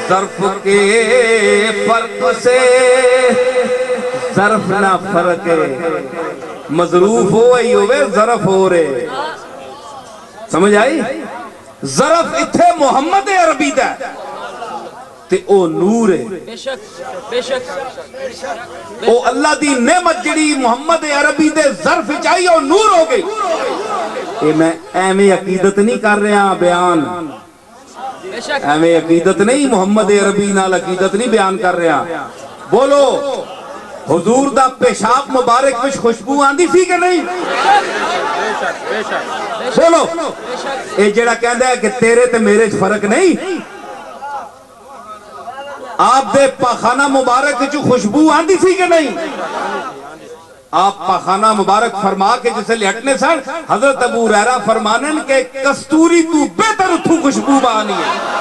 ظرف کے فرق سے ظرف نہ فرق ہے مظروف ہوئی ہوئے ظرف ہو رہے سمجھ آئی ظرف اتھے محمد عربی دا تے او نور ہے بے شک بے شک او اللہ دی نعمت جڑی محمد عربی دے ظرف چاہیے او نور ہو گئی اے میں ایمیں عقیدت نہیں کر رہا بیان بے شک ایمیں عقیدت نہیں محمد عربی نال عقیدت نہیں بیان کر رہا بولو حضور دا پیشاب مبارک وچ خوشبو آندی سی کہ نہیں بولو اے جڑا کہندا ہے کہ تیرے تے میرے فرق نہیں آپ دے پاخانہ مبارک جو خوشبو آندی سی کہ نہیں آپ پاخانہ مبارک فرما کے جسے لٹنے سن حضرت ابو ہریرہ فرمانن کہ کستوری تو بہتر اتھو خوشبو بانی ہے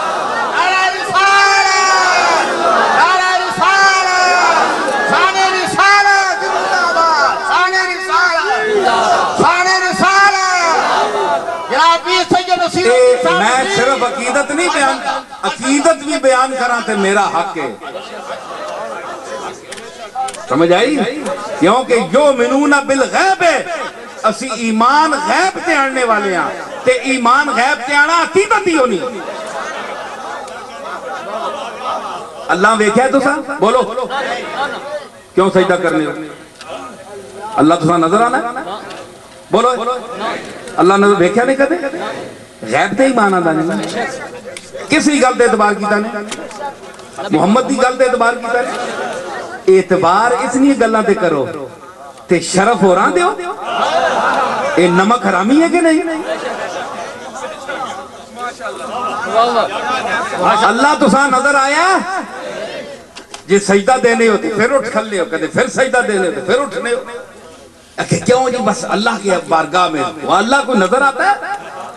میں صرف عقیدت نہیں بیان عقیدت بھی بیان کرا تے میرا حق ہے سمجھ آئی کیونکہ یؤمنون بالغیب ہے اسی ایمان غیب تے آنے والے ہیں تے ایمان غیب تے آنا عقیدت ہی ہونی اللہ ویکھیا تو سا بولو کیوں سجدہ کرنے ہو اللہ تو سا نظر آنا بولو اللہ نظر ویکھیا نہیں کہتے غیب تے ایمان آندا نہیں کسی گل تے اعتبار کیتا نہیں محمد دی گل تے اعتبار کیتا نہیں اعتبار اس لیے گلاں تے کرو تے شرف ہو رہا دیو اے نمک حرامی ہے کہ نہیں اللہ تو سا نظر آیا جی سجدہ دینے ہوتے پھر اٹھ کھلنے ہو کہتے پھر سجدہ دینے ہوتے پھر اٹھنے ہو کہ کیوں جی بس اللہ کی بارگاہ میں وہ اللہ کو نظر آتا ہے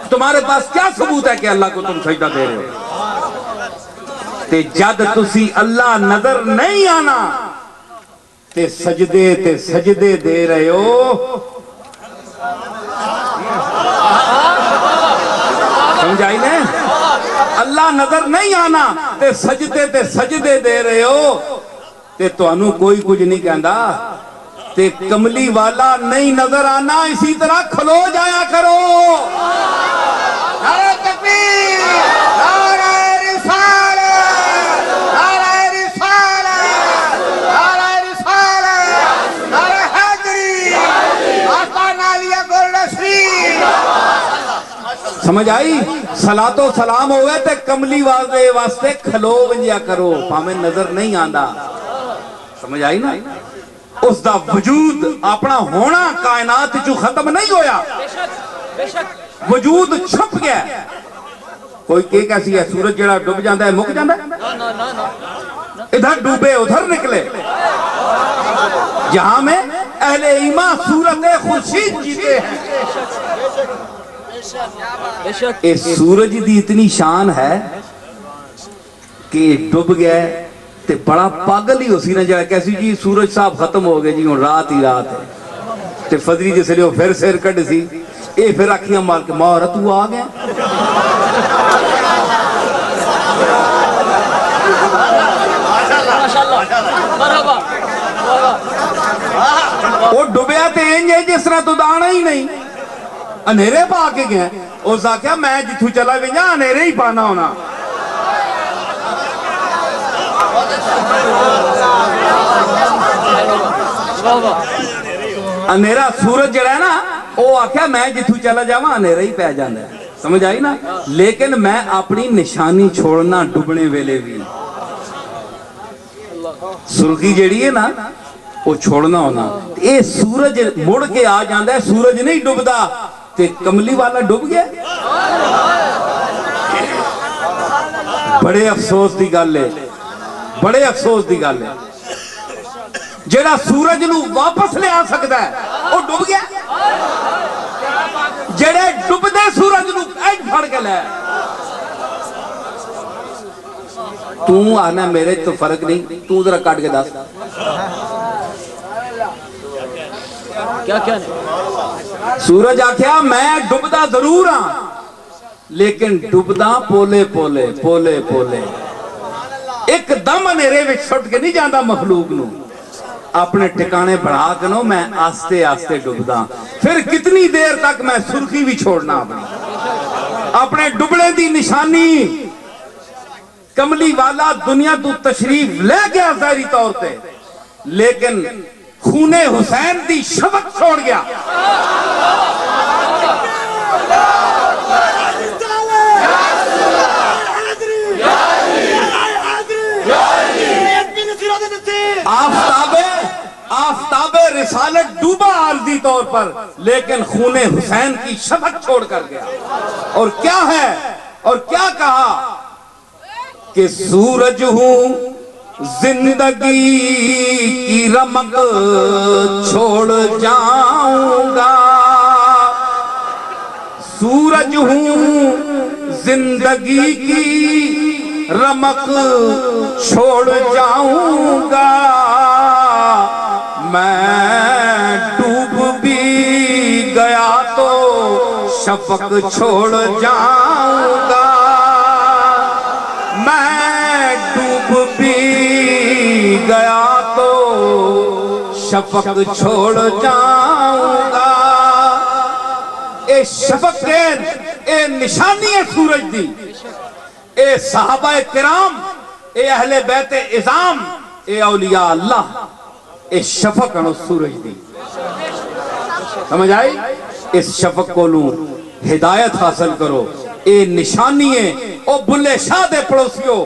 تمہارے پاس کیا ثبوت ہے کہ اللہ کو تم سجدہ دے رہے ہو تے جد تسی اللہ نظر نہیں آنا تے سجدے دے رہے ہو سمجھائی نے اللہ نظر نہیں آنا تے سجدے دے رہے ہو تے تو انو کوئی کچھ نہیں کہندا تے کملی والا نہیں نظر آنا اسی طرح کھلو جایا کرو نعرہ تکبیر نعرہ رسالت نعرہ رسالت نعرہ رسالت نعرہ حیدری آستان عالیہ گل نسری سمجھ آئی صلاۃ و سلام ہوئے تے کملی والے واسطے کھلو ونجیا کرو پامیں نظر نہیں آندا سمجھ آئی نا اس دا وجود اپنا ہونا کائنات جو ختم نہیں ہویا وجود چھپ گیا کوئی کہ کیسی ہے سورج جڑا ڈوب جاندہ ہے مک جاندہ ہے ادھر ڈوبے ادھر نکلے جہاں میں اہل ایمان صورت خورشید جیتے ہیں. بے شک اس سورج دی اتنی شان ہے کہ ڈب گیا ہے تے بڑا پاگل ہی اسی نہ جائے کیسی جی سورج صاحب ختم ہو گئے جی ہوں رات ہی رات ہے تے فضلی جس لئے وہ پھر سیر کٹ سی اے پھر آکھیاں مال کے ماں رت وہ آ گیا ماشاءاللہ مرحبا وہ ڈبیا تے انجے جس طرح تو دانا ہی نہیں انہیرے پا کے گئے اس آکھیا میں جتھو چلا گیا انہیرے ہی پانا ہونا انہیرا سورج جڑا ہے نا وہ آکھیا میں جتھو چلا جاواں انہیرا ہی پہ جاندہ ہے سمجھ آئی نا لیکن میں اپنی نشانی چھوڑنا ڈبنے ویلے بھی سرخی جڑی ہے نا وہ چھوڑنا ہونا اے سورج مڑ کے آ جاندہ ہے سورج نہیں ڈبدا تے کملی والا ڈب گیا بڑے افسوس دی گل ہے بڑے افسوس دی گل ہے جڑا سورج نو واپس لے آ سکتا ہے وہ ڈب گیا جڑے ڈب دے سورج نو ایک پھڑ کے لے تو آنا میرے تو فرق نہیں تو ذرا کاٹ کے دس کیا نہیں سورج آکھیا میں ڈبدا ضرور ہاں لیکن ڈبدا پولے پولے پولے پولے ایک دم میرے وچ چھٹ کے نہیں جاندہ مخلوق نو اپنے ٹکانے بڑھا کے نو میں آستے آستے ڈبدا پھر کتنی دیر تک میں سرخی بھی چھوڑنا اپنے ڈبڑے دی نشانی کملی والا دنیا تو تشریف لے گیا ظاہری طور پہ لیکن خون حسین دی شفق چھوڑ گیا آفتاب رسالت ڈوبا عارضی طور پر لیکن خون حسین کی شفق چھوڑ کر گیا اور کیا ہے اور کیا کہا کہ سورج ہوں زندگی کی رمق چھوڑ جاؤں گا سورج ہوں زندگی کی رمق چھوڑ جاؤں گا میں ڈوب بھی گیا تو شفق چھوڑ جاؤں گا میں ڈوب بھی گیا تو شفق چھوڑ جاؤں گا اے شفق اے نشانی ہے سورج دی اے صحابہ کرام اے اہل بیت اعظام اے اولیاء اللہ اے شفق انو سورج دی سمجھ آئی اس شفق کو لوں ہدایت حاصل کرو اے نشانی ہے او بلے شاہ دے پڑوسیوں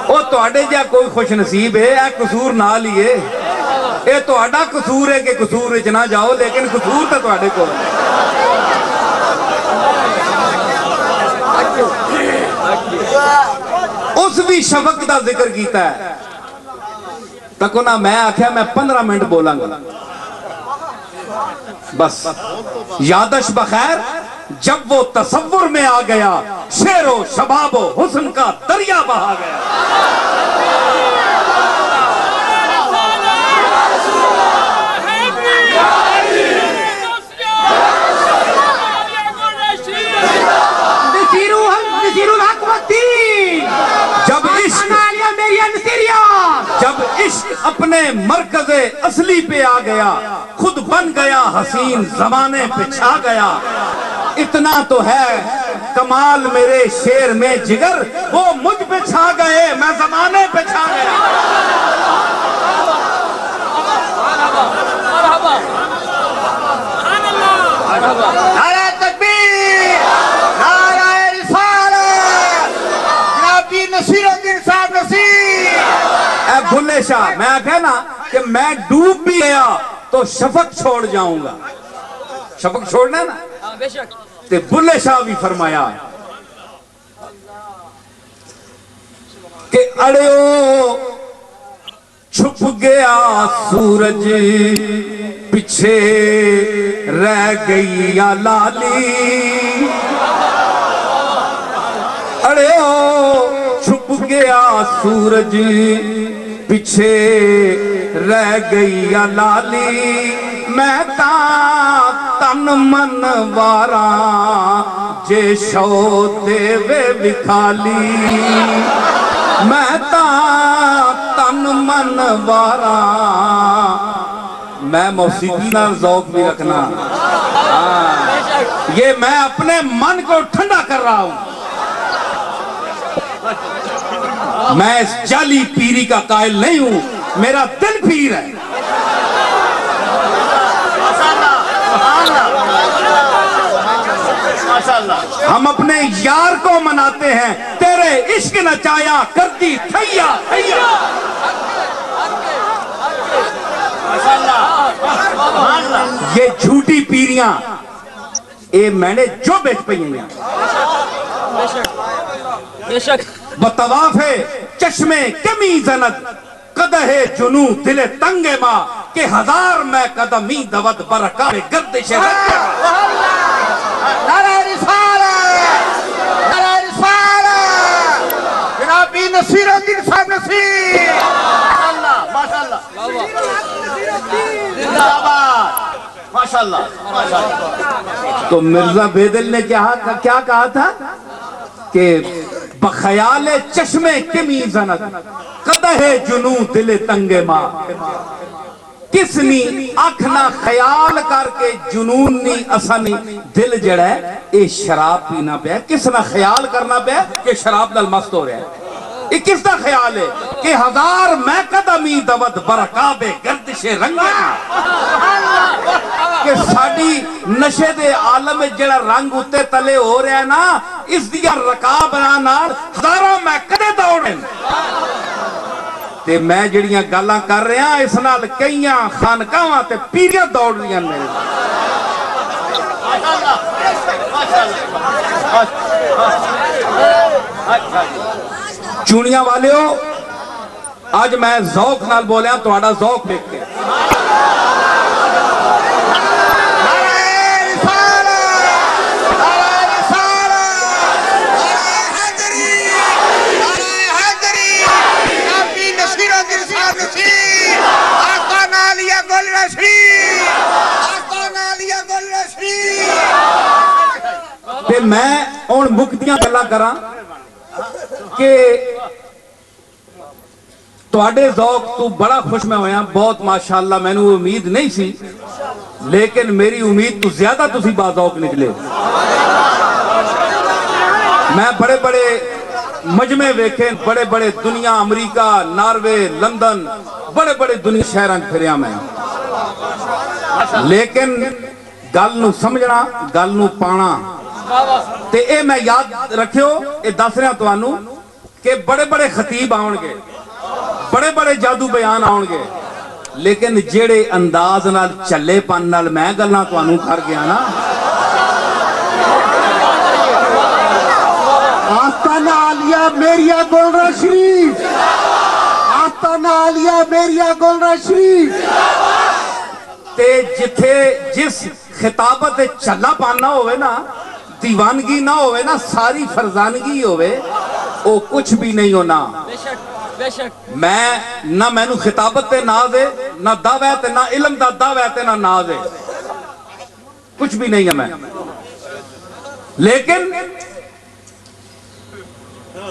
او تو اڈے جا کوئی خوش نصیب ہے اے قصور نہ لیے اے تو اڈا قصور ہے کہ قصور اچ نہ جاؤ لیکن قصور تو اڈے کو اس بھی شفق دا ذکر کیتا ہے تکو نہ میں آکھیا میں 15 منٹ بولاں گا بس یادش بخیر جب وہ تصور میں آ گیا شعر و شباب و حسن کا دریا بہا گیا جب عشق اپنے مرکز اصلی پہ آ گیا خود بن گیا حسین زمانے پہ چھا گیا اتنا تو ہے کمال میرے شعر میں جگر وہ مجھ پہ چھا گئے میں زمانے پہ چھا گیا نعرہ تکبیر نعرہ رسالت جناب پیر نصیر الدین صاحب نصیر اے بھلے شاہ میں کہنا کہ میں ڈوب بھی گیا تو شفق چھوڑ جاؤں گا شفق چھوڑنا ہے نا بے شک تے بھلے شاہ بھی فرمایا کہ اڑیو چھپ گیا سورج پیچھے رہ گئی یا لالی، اڑیو چھپ گیا سورج پیچھے رہ گئی یا لالی، میں تن من واراں جے شو دے وے وکھالی، میں تن من واراں، میں موسیقی نال ذوق بھی رکھنا، یہ میں اپنے من کو ٹھنڈا کر رہا ہوں، میں اس جعلی پیری کا قائل نہیں ہوں، میرا دل پیر ہے۔ ہم اپنے یار کو مناتے ہیں، تیرے عشق نچایا کرتی تھیا تھیا، یہ جھوٹی پیریاں اے میں نے جو بیچ پئی ہیں بے شک بطواف چشمے کمی زند قدح جنو دل تنگ ماں کہ ہزار میں قدمی دود برکار گردش نعرہ رسالت، نعرہ رسالت، جناب پیر نصیر الدین صاحب نصیر، ماشاءاللہ زندہ آباد، ماشاءاللہ۔ تو مرزا بیدل نے کیا کہا تھا کہ بخیال چشمے کمی زند قدح جنو دل تنگ ماں، کس نی اکھ نہ خیال کر کے جنون نی اسانی دل جڑا ہے اے شراب پینا پیا، کس نہ خیال کرنا پیا کہ شراب نال مست ہو رہا ہے، یہ کس دا خیال ہے کہ ہزار میں قدمی دود برکاب گردش رنگا، کہ ساڑی نشے دے عالم جڑا رنگ اتے تلے ہو رہا ہے نا، اس دیا رکاب نال ہزاروں میں کدے دوڑیں، تے میں جڑیاں گالاں کر رہے ہیں اس نال کئیاں خانقاواں تے پیریاں دوڑ رہی ہیں۔ چونیاں والیو آج میں ذوق نال بولیاں تہاڈا ذوق دیکھ کے، تے میں ان مکتیاں گلا کراں کہ تواڈے ذوق تو بڑا خوش میں ہویا، بہت ماشاءاللہ میں نے امید نہیں سی، لیکن میری امید تو زیادہ تسی با ذوق نکلے۔ میں بڑے بڑے مجمع ویکھے، بڑے بڑے دنیا، امریکہ، ناروے، لندن، بڑے بڑے دنیا شہراں پھریا میں، لیکن گل نو سمجھنا، گل نو پانا، تے اے میں یاد رکھیو، اے دس رہا توانو کہ بڑے بڑے خطیب آؤں گے، بڑے بڑے جادو بیان آؤں گے، لیکن جیڑے انداز نال چلے پن نال میں گلنا توانو کر گیا نا، آستانہ عالیہ میریا گولرا شریف، آستانہ عالیہ میریا گولرا شریف، تے جتھے جس خطابت چلا پانا ہوئے نا، دیوانگی نہ ہوئے نا، ساری فرزانگی ہوئے، او کچھ بھی نہیں ہونا۔ بے شک میں نہ میں نو خطابت تے ناز ہے، نہ دعویٰ تے نہ علم دا دعویٰ تے نہ ناز ہے، کچھ بھی نہیں ہے میں، لیکن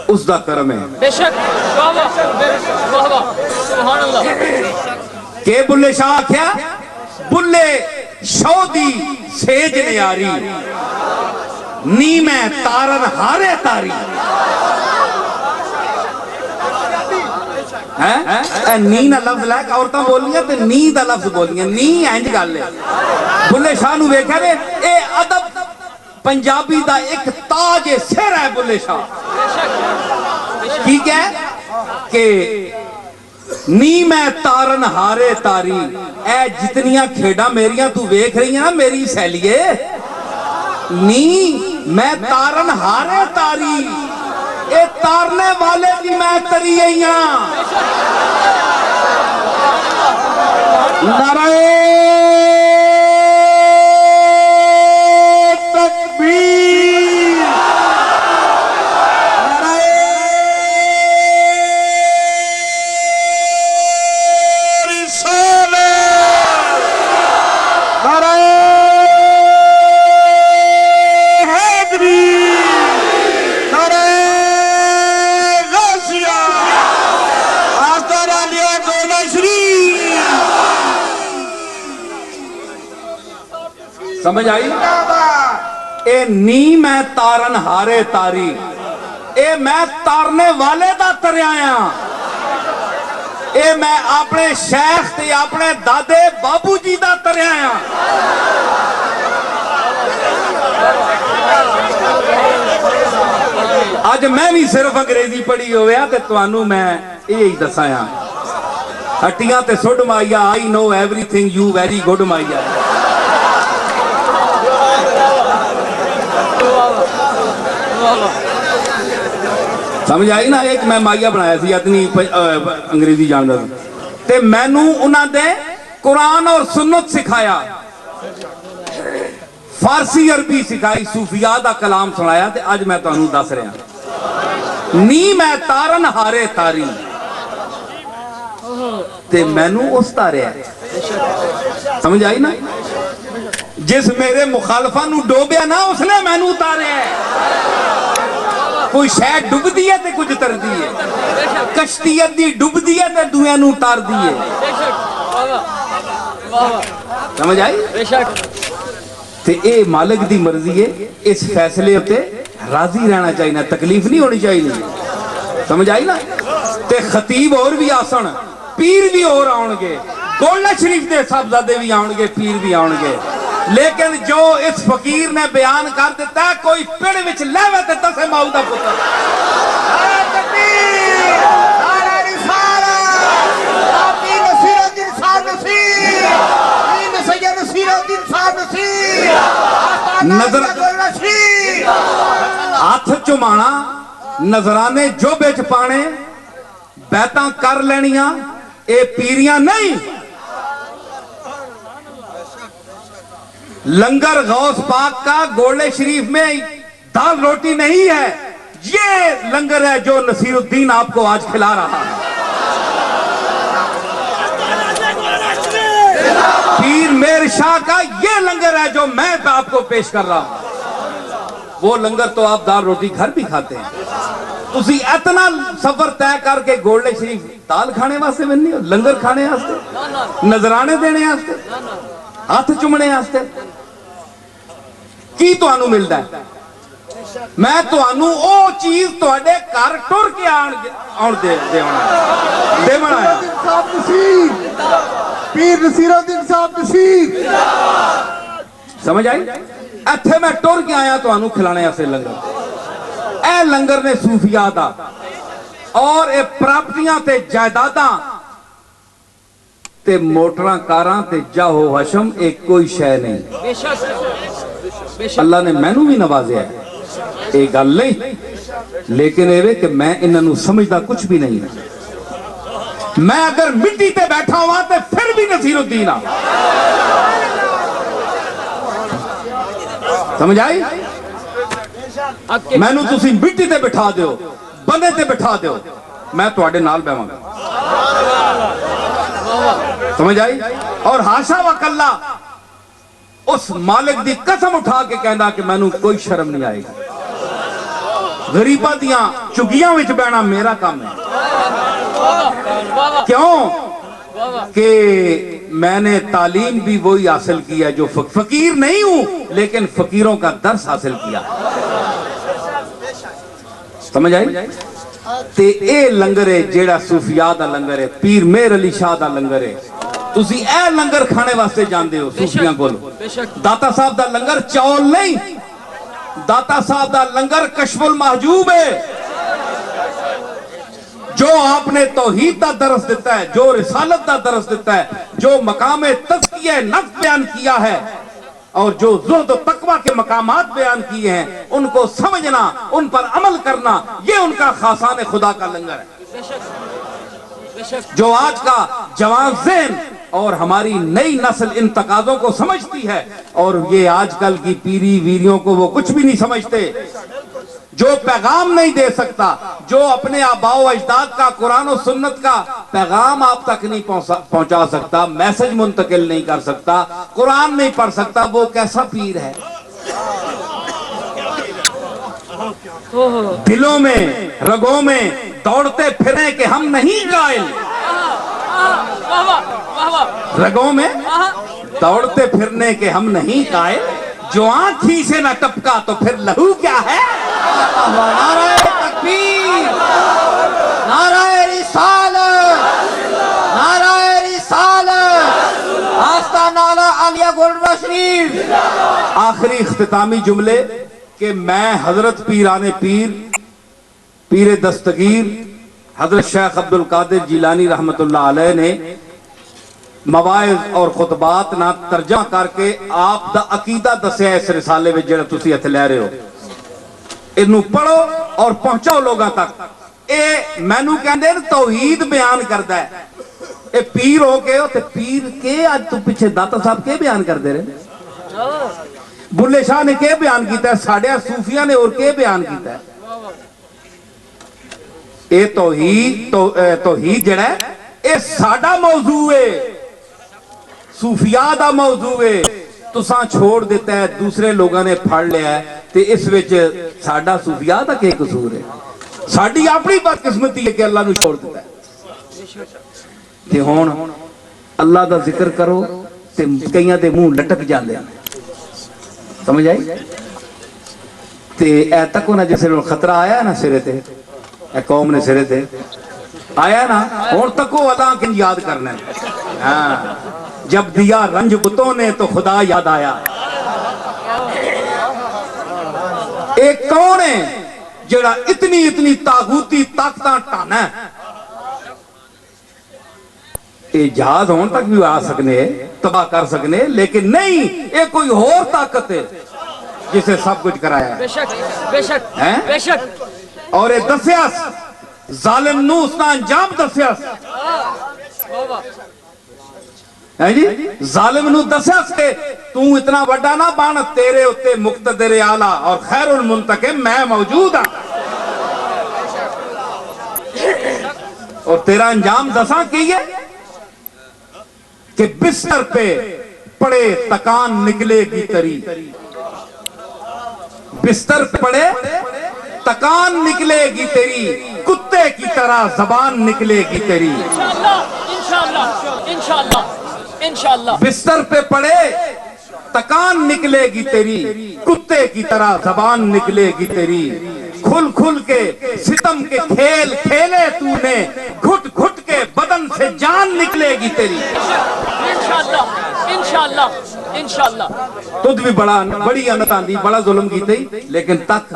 اس دا کرم ہے بے شک سبحان اللہ۔ کہ بلے شاہ کیا بلے شو دی سیج نیاری نی میں تارن ہارے تاری، نی نہ لفظ لائے عورتاں بولیاں تے نی دا لفظ بولیاں، نی اینج گل لے بلے شاہ نو ویکھا رے اے ادب پنجابی دا ایک تاج سر ہے بلے شاہ، ٹھیک ہے کہ نی میں تارن ہارے تاری، اے جتنیاں کھیڑا میریاں تو ویکھ رہی ہیں نا میری سہیلیے، نی میں تارن ہارے تاری، اے تارنے والے دی میں تری ہاں نعرہ تکبیر نعرہ رسالت نعرہ حیدری نعرہ غازیہ آستان عالیہ گولڑا شریف سمجھ آئی اے نی میں تارن ہارے تاری اے میں تارنے والے دا تریاں اے میں اپنے شیخ تے اپنے دادے بابو جی دا تریاں آج میں بھی صرف انگریزی پڑھی ہویا تے توانو میں یہی دسایا ہٹیاں تے سڈ مائیا I know everything you very good مائیا سمجھ آئی نا ایک میں مائیا بنایا سی اتنی انگریزی جانتا تے مینو انہاں دے قرآن اور سنت سکھایا فارسی عربی سکھائی صوفیاء دا کلام سنایا تے اج میں تانوں دس رہا نی میں تارن ہارے تاری تے مینو اس تاریا سمجھ آئی نا جس میرے مخالفہ نو ڈوبیا نا اس نے مینو اتاریا ہے کوئی شاید ڈب دی ہے تے کچھ تر دی ہے کشتیت دی ڈب دی ہے تے دویاں نو اتار دی ہے سمجھ آئی تے اے مالک دی مرضی ہے اس فیصلے ہوتے راضی رہنا چاہیے تکلیف نہیں ہونی چاہیے سمجھ آئی نا تے خطیب اور بھی آسن پیر بھی اور آؤں گے گولڑا شریف دے صاحبزادے بھی آؤں گے پیر بھی آؤں گے لیکن جو اس فقیر نے بیان کر دیتا ہے کوئی پیڑ وچ لیوے تے تسے ماؤ دا پتر نعرہ تکبیر نعرہ رسالت پیر نصیر الدین صاحب نصیر پیر سید نصیر الدین صاحب نصیر آستان نظر عالیہ گولڑا شریف ہاتھ چمانا نظرانے جو بیچ پانے بیتاں کر لینیاں اے پیریاں نہیں لنگر غوث پاک کا گولڑے شریف میں دال روٹی نہیں ہے یہ لنگر ہے جو نصیر الدین آپ کو آج کھلا رہا ہے پیر میر شاہ کا یہ لنگر ہے جو میں آپ کو پیش کر رہا ہوں وہ لنگر تو آپ دال روٹی گھر بھی کھاتے ہیں تسی اتنا سفر طے کر کے گولڑے شریف دال کھانے واسطے بننی ہو لنگر کھانے واسطے نظرانے دینے واسطے ہاتھ چمنے واسطے کی توانو ملتا ہے میں توانو او چیز تواڈے گھر ٹر کے آن دے بنا ہے صاحب نصیر پیر نصیر الدین صاحب نصیر سمجھ آئی ایتھے میں ٹر کے آیا توانو کھلانے واسطے لنگر اے لنگر نے صوفیاء دا اور اے پراپتیاں تے جائیداداں تے موٹراں کاراں تے جاہو حشم ایک کوئی شے نہیں اللہ نے مینوں بھی نوازیا ہے ایک گل نہیں لیکن اے کہ میں انہوں سمجھدا کچھ بھی نہیں ہے میں اگر مٹی تے بیٹھا ہوا تے پھر بھی نصیر الدین آ سمجھ آئی میں نو تسی مٹی تے بٹھا دیو بندے تے بٹھا دیو میں تواڈے نال بیواں گا سمجھ آئی اور ہاشا وکلا اس مالک دی قسم اٹھا کے کہندا کہ میں نو کوئی شرم نہیں آئے گی غریبہ دیاں چگیاں وچ بینا میرا کام ہے کیوں کہ میں نے تعلیم بھی وہی حاصل کیا جو فقیر نہیں ہوں لیکن فقیروں کا درس حاصل کیا سمجھ آئی تے اے لنگر ہے جیڑا صوفیاء دا لنگر ہے پیر میر علی شاہ دا لنگر ہے تسی اے لنگر کھانے واسطے جاندے ہو صوفیاں کو داتا صاحب دا لنگر چاول نہیں داتا صاحب دا لنگر کشف المحجوب ہے جو آپ نے توحید دا درس دیتا ہے جو رسالت دا درس دیتا ہے جو مقام تزکیہ نفس بیان کیا ہے اور جو زہد و تقوی کے مقامات بیان کیے ہیں ان کو سمجھنا، ان پر عمل کرنا، یہ ان کا خاصان خدا کا لنگر ہے۔ بے شک بے شک جو آج کا جوان ذہن اور ہماری نئی نسل ان تقاضوں کو سمجھتی ہے، اور یہ آج کل کی پیری ویریوں کو وہ کچھ بھی نہیں سمجھتے۔ جو پیغام نہیں دے سکتا، جو اپنے آباء و اجداد کا، قرآن و سنت کا پیغام آپ تک نہیں پہنچا سکتا، میسج منتقل نہیں کر سکتا، قرآن نہیں پڑھ سکتا، وہ کیسا پیر ہے؟ دلوں میں، رگوں میں دوڑتے پھریں کہ ہم نہیں قائل، واہ واہ واہ واہ رگوں میں دوڑتے پھرنے کے ہم نہیں قائل، جو آنکھ ہی سے نہ ٹپکا تو پھر لہو کیا ہے؟ نعرہ تکبیر، نعرہ رسالت، نعرہ رسالت، آستانہ عالیہ گولڈ شریف۔ آخری اختتامی جملے کہ میں حضرت پیران پیر، پیر دستگیر حضرت شیخ عبدالقادر جیلانی رحمت اللہ علیہ نے مواعظ اور خطبات نہ ترجمہ کر کے آپ دا عقیدہ دسیا اس رسالے میں جڑا تسی اتھے لے رہے ہو، انہوں پڑھو اور پہنچاؤ لوگاں تک۔ اے مینوں کہندے نے توحید بیان کردا ہے، اے پیر ہو کے تے پیر کے آج تو پیچھے داتا صاحب کے بیان کر دے رہے، بلے شاہ نے کے بیان کیتا ہے، ساڑھے صوفیہ نے اور کے بیان کیتا ہے۔ اے توحید جڑا ہے اے ساڑھا موضوع ہے، صوفیاء دا موضوع ہے، تساں چھوڑ دیتا ہے، دوسرے لوگاں نے پھڑ لیا ہے، تے اس وچ ساڑھا صوفیاء دا کیا قصور ہے؟ ساڑھی اپنی بدقسمتی ہے کہ اللہ نو چھوڑ دیتا ہے۔ تے ہون اللہ دا ذکر کرو تے کئیاں دے منہ لٹک جاندے ہیں، سمجھ آئی؟ تے اے تک ہونا جیسے خطرہ آیا ہے نا سرے تے، اے قوم نے سرے تے آیا ہے نا، اور تکو اللہ کن یاد کرنا ہے۔ ہاں جب دیا رنج بتوں نے تو خدا یاد آیا۔ ایک کون ہے جڑا اتنی تاغوتی طاقتاں ٹانا ہے؟ اے جہاز ہون تک بھی آ سکنے، تباہ کر سکنے، لیکن نہیں، اے کوئی اور طاقت ہے جسے سب کچھ کرایا ہے۔ بے شک بے شک بے شک اور اے دسیاس ظالم نو اس کا انجام دسیاس، واہ واہ ہے جی ظالم نو دسیاس کہ تو اتنا بڑا نہ بان، تیرے اتے مقتدر اعلیٰ اور خیر المنتقم میں موجود ہوں، اور تیرا انجام دساں کیے کہ بستر پہ پڑے تکان نکلے گی تری، بستر پہ پڑے تکان نکلے گی تیری، کتے کی طرح زبان نکلے گی تیری۔ انشاءاللہ انشاءاللہ انشاءاللہ انشاءاللہ بستر پہ پڑے تکان نکلے گی تیری، کتے کی طرح زبان نکلے گی تیری، کھل کھل کے ستم کے کھیل کھیلے تو نے، گھٹ گھٹ کے بدن سے جان نکلے گی تیری۔ انشاءاللہ انشاءاللہ انشاءاللہ تجھ بھی بڑی انت آندی، بڑا ظلم کی تھی، لیکن تک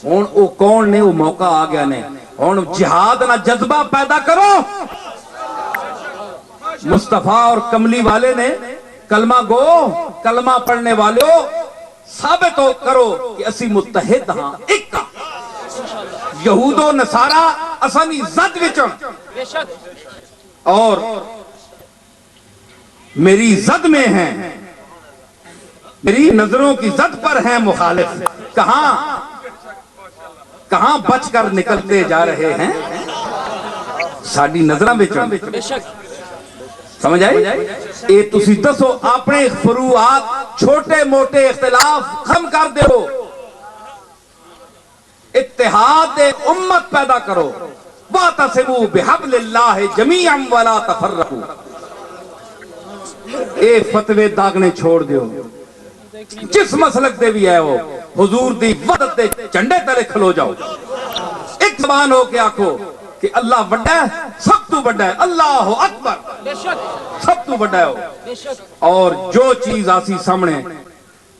ہون او کون نے وہ موقع آ گیا نے، ہون جہاد نہ جذبہ پیدا کرو۔ مصطفیٰ اور کملی والے نے کلمہ گو، کلمہ پڑھنے والے ہو، ثابت ہو کرو کہ اسی متحد ہاں، ایک کا یہود و نصارہ اسانی زد وچن، بے شک اور میری زد میں ہیں، میری نظروں کی زد پر ہیں مخالف، کہاں بچ کر نکلتے جا رہے ہیں ساڑی نظرہ وچن۔ بے شک سمجھ آئی؟ اے تسی دسو اپنے فروعات چھوٹے موٹے اختلاف ختم کر دے ہو، اتحاد امت پیدا کرو، وَاعْتَصِمُوا بِحَبْلِ اللَّهِ جَمِيعًا وَلَا تَفَرَّقُوا۔ اے فتوے داغنے چھوڑ دیو، جس مسلک دے بھی ہے ہو، حضور دی وحدت دے جھنڈے تلے کھلو جاؤ، ایک زبان ہو کے آکھو کہ اللہ بڑا ہے، سب تو بڑا ہے، اللہ اکبر، بے شک سب تو بڑا ہے ہو۔ بے شک اور جو چیز آسی سامنے،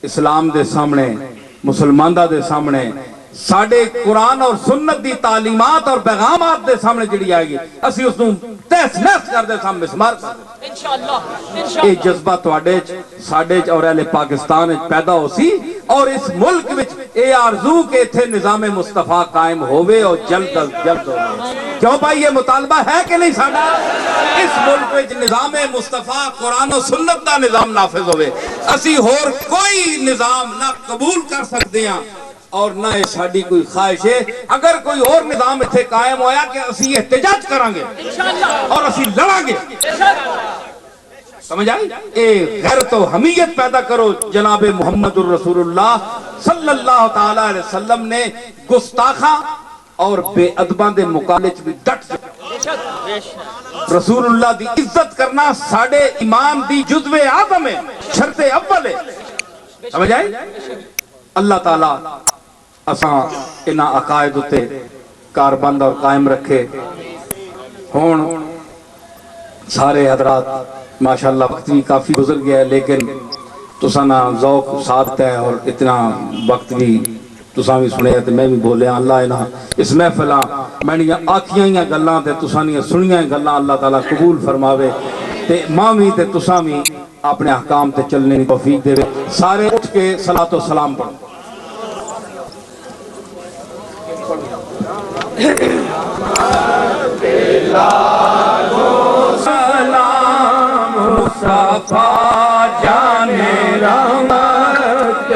اسلام دے سامنے، مسلمان دے سامنے، ساڈے قرآن اور سنت دی تعلیمات اور پیغامات دے سامنے جڑی آئے گی اسی اس نوں تہس نہس کر دے سامنے مسمار کر دے انشاءاللہ یہ انشاءاللہ جذبہ تواڈے ساڈے اور اہل پاکستان پیدا ہو سی اور اس ملک وچ اے آرزو کہ ایتھے نظام مصطفیٰ قائم ہوئے اور جلد از جلد ہوئے کیوں بھائی یہ مطالبہ ہے کہ نہیں ساڈا اس ملک وچ نظام مصطفیٰ قرآن و سنت دا نظام نافذ ہوئے اسی ہور کوئی نظام نہ قبول کر سکتے ہیں اور نہ ساڈی کوئی خواہش ہے اگر کوئی اور نظام اتھے قائم ہویا کہ اسی احتجاج کریں گے اور اسی لڑیں گے سمجھ آئی اے غیرت و حمیت پیدا کرو جناب محمد الرسول اللہ صلی اللہ تعالی علیہ وسلم نے گستاخاں اور بے ادباں دے مقابلے بھی ڈٹ رسول اللہ دی عزت کرنا ساڑے ایمان دی جزو آدم ہے شرط اول ہے سمجھ آئی اللہ تعالیٰ اساں انہاں عقائد اتے کاربند اور قائم رکھے ہون سارے حضرات ماشاءاللہ وقت بھی کافی گزر گیا ہے لیکن تسانا ذوق ساتھ ہے اور اتنا وقت بھی تساں بھی سنے تے میں بھی بولیا اللہ انہاں اس محفلاں میں نے آکھیاں ہی گلاں تے تسانیاں سنیاں گلاں اللہ تعالیٰ قبول فرماوے تے ماں بھی تے تساں بھی اپنے احکام تے چلنے کی توفیق دے سارے اٹھ کے صلاۃ و سلام پڑھو سلام مصطفیٰ جانے رحمت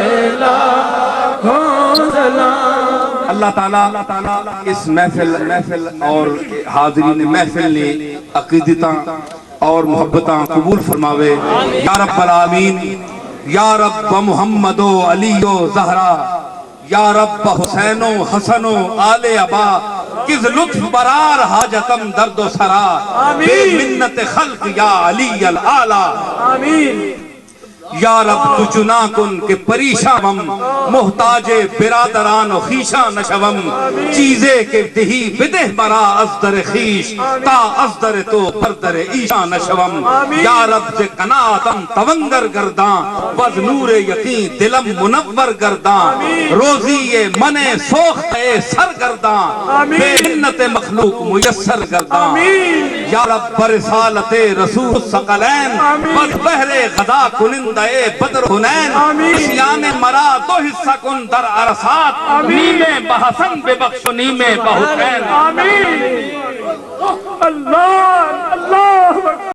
اللہ تعالیٰ اس محفل اور حاضرین محفل نے عقیدتاں اور محبتاں قبول فرماوے یا رب العالمین یا رب محمد و علی و زہرا یا رب حسین و حسن و آل ابا کز لطف برار حاجتم درد و سرا بے منت خلق یا علی العالی یا رب تو چنا کن کہ پریشاں محتاج برادران و خیشاں نشوم چیزے کے دہی بدہ برا ازدر خیش تا ازدر تو پردر ایشاں نشوم یا رب سے قناعتم تونگر گرداں وز نور یقین دلم منور گرداں روزی من سوخت سر گرداں بے منت مخلوق میسر گرداں یا رب برسالت رسول ثقلین وز بحر غدا کنند بدر حنین اسیان مرا دو حصہ کن در عرصات نیمے بحسن بے بخش و نیمے بحسین اللہ اللہ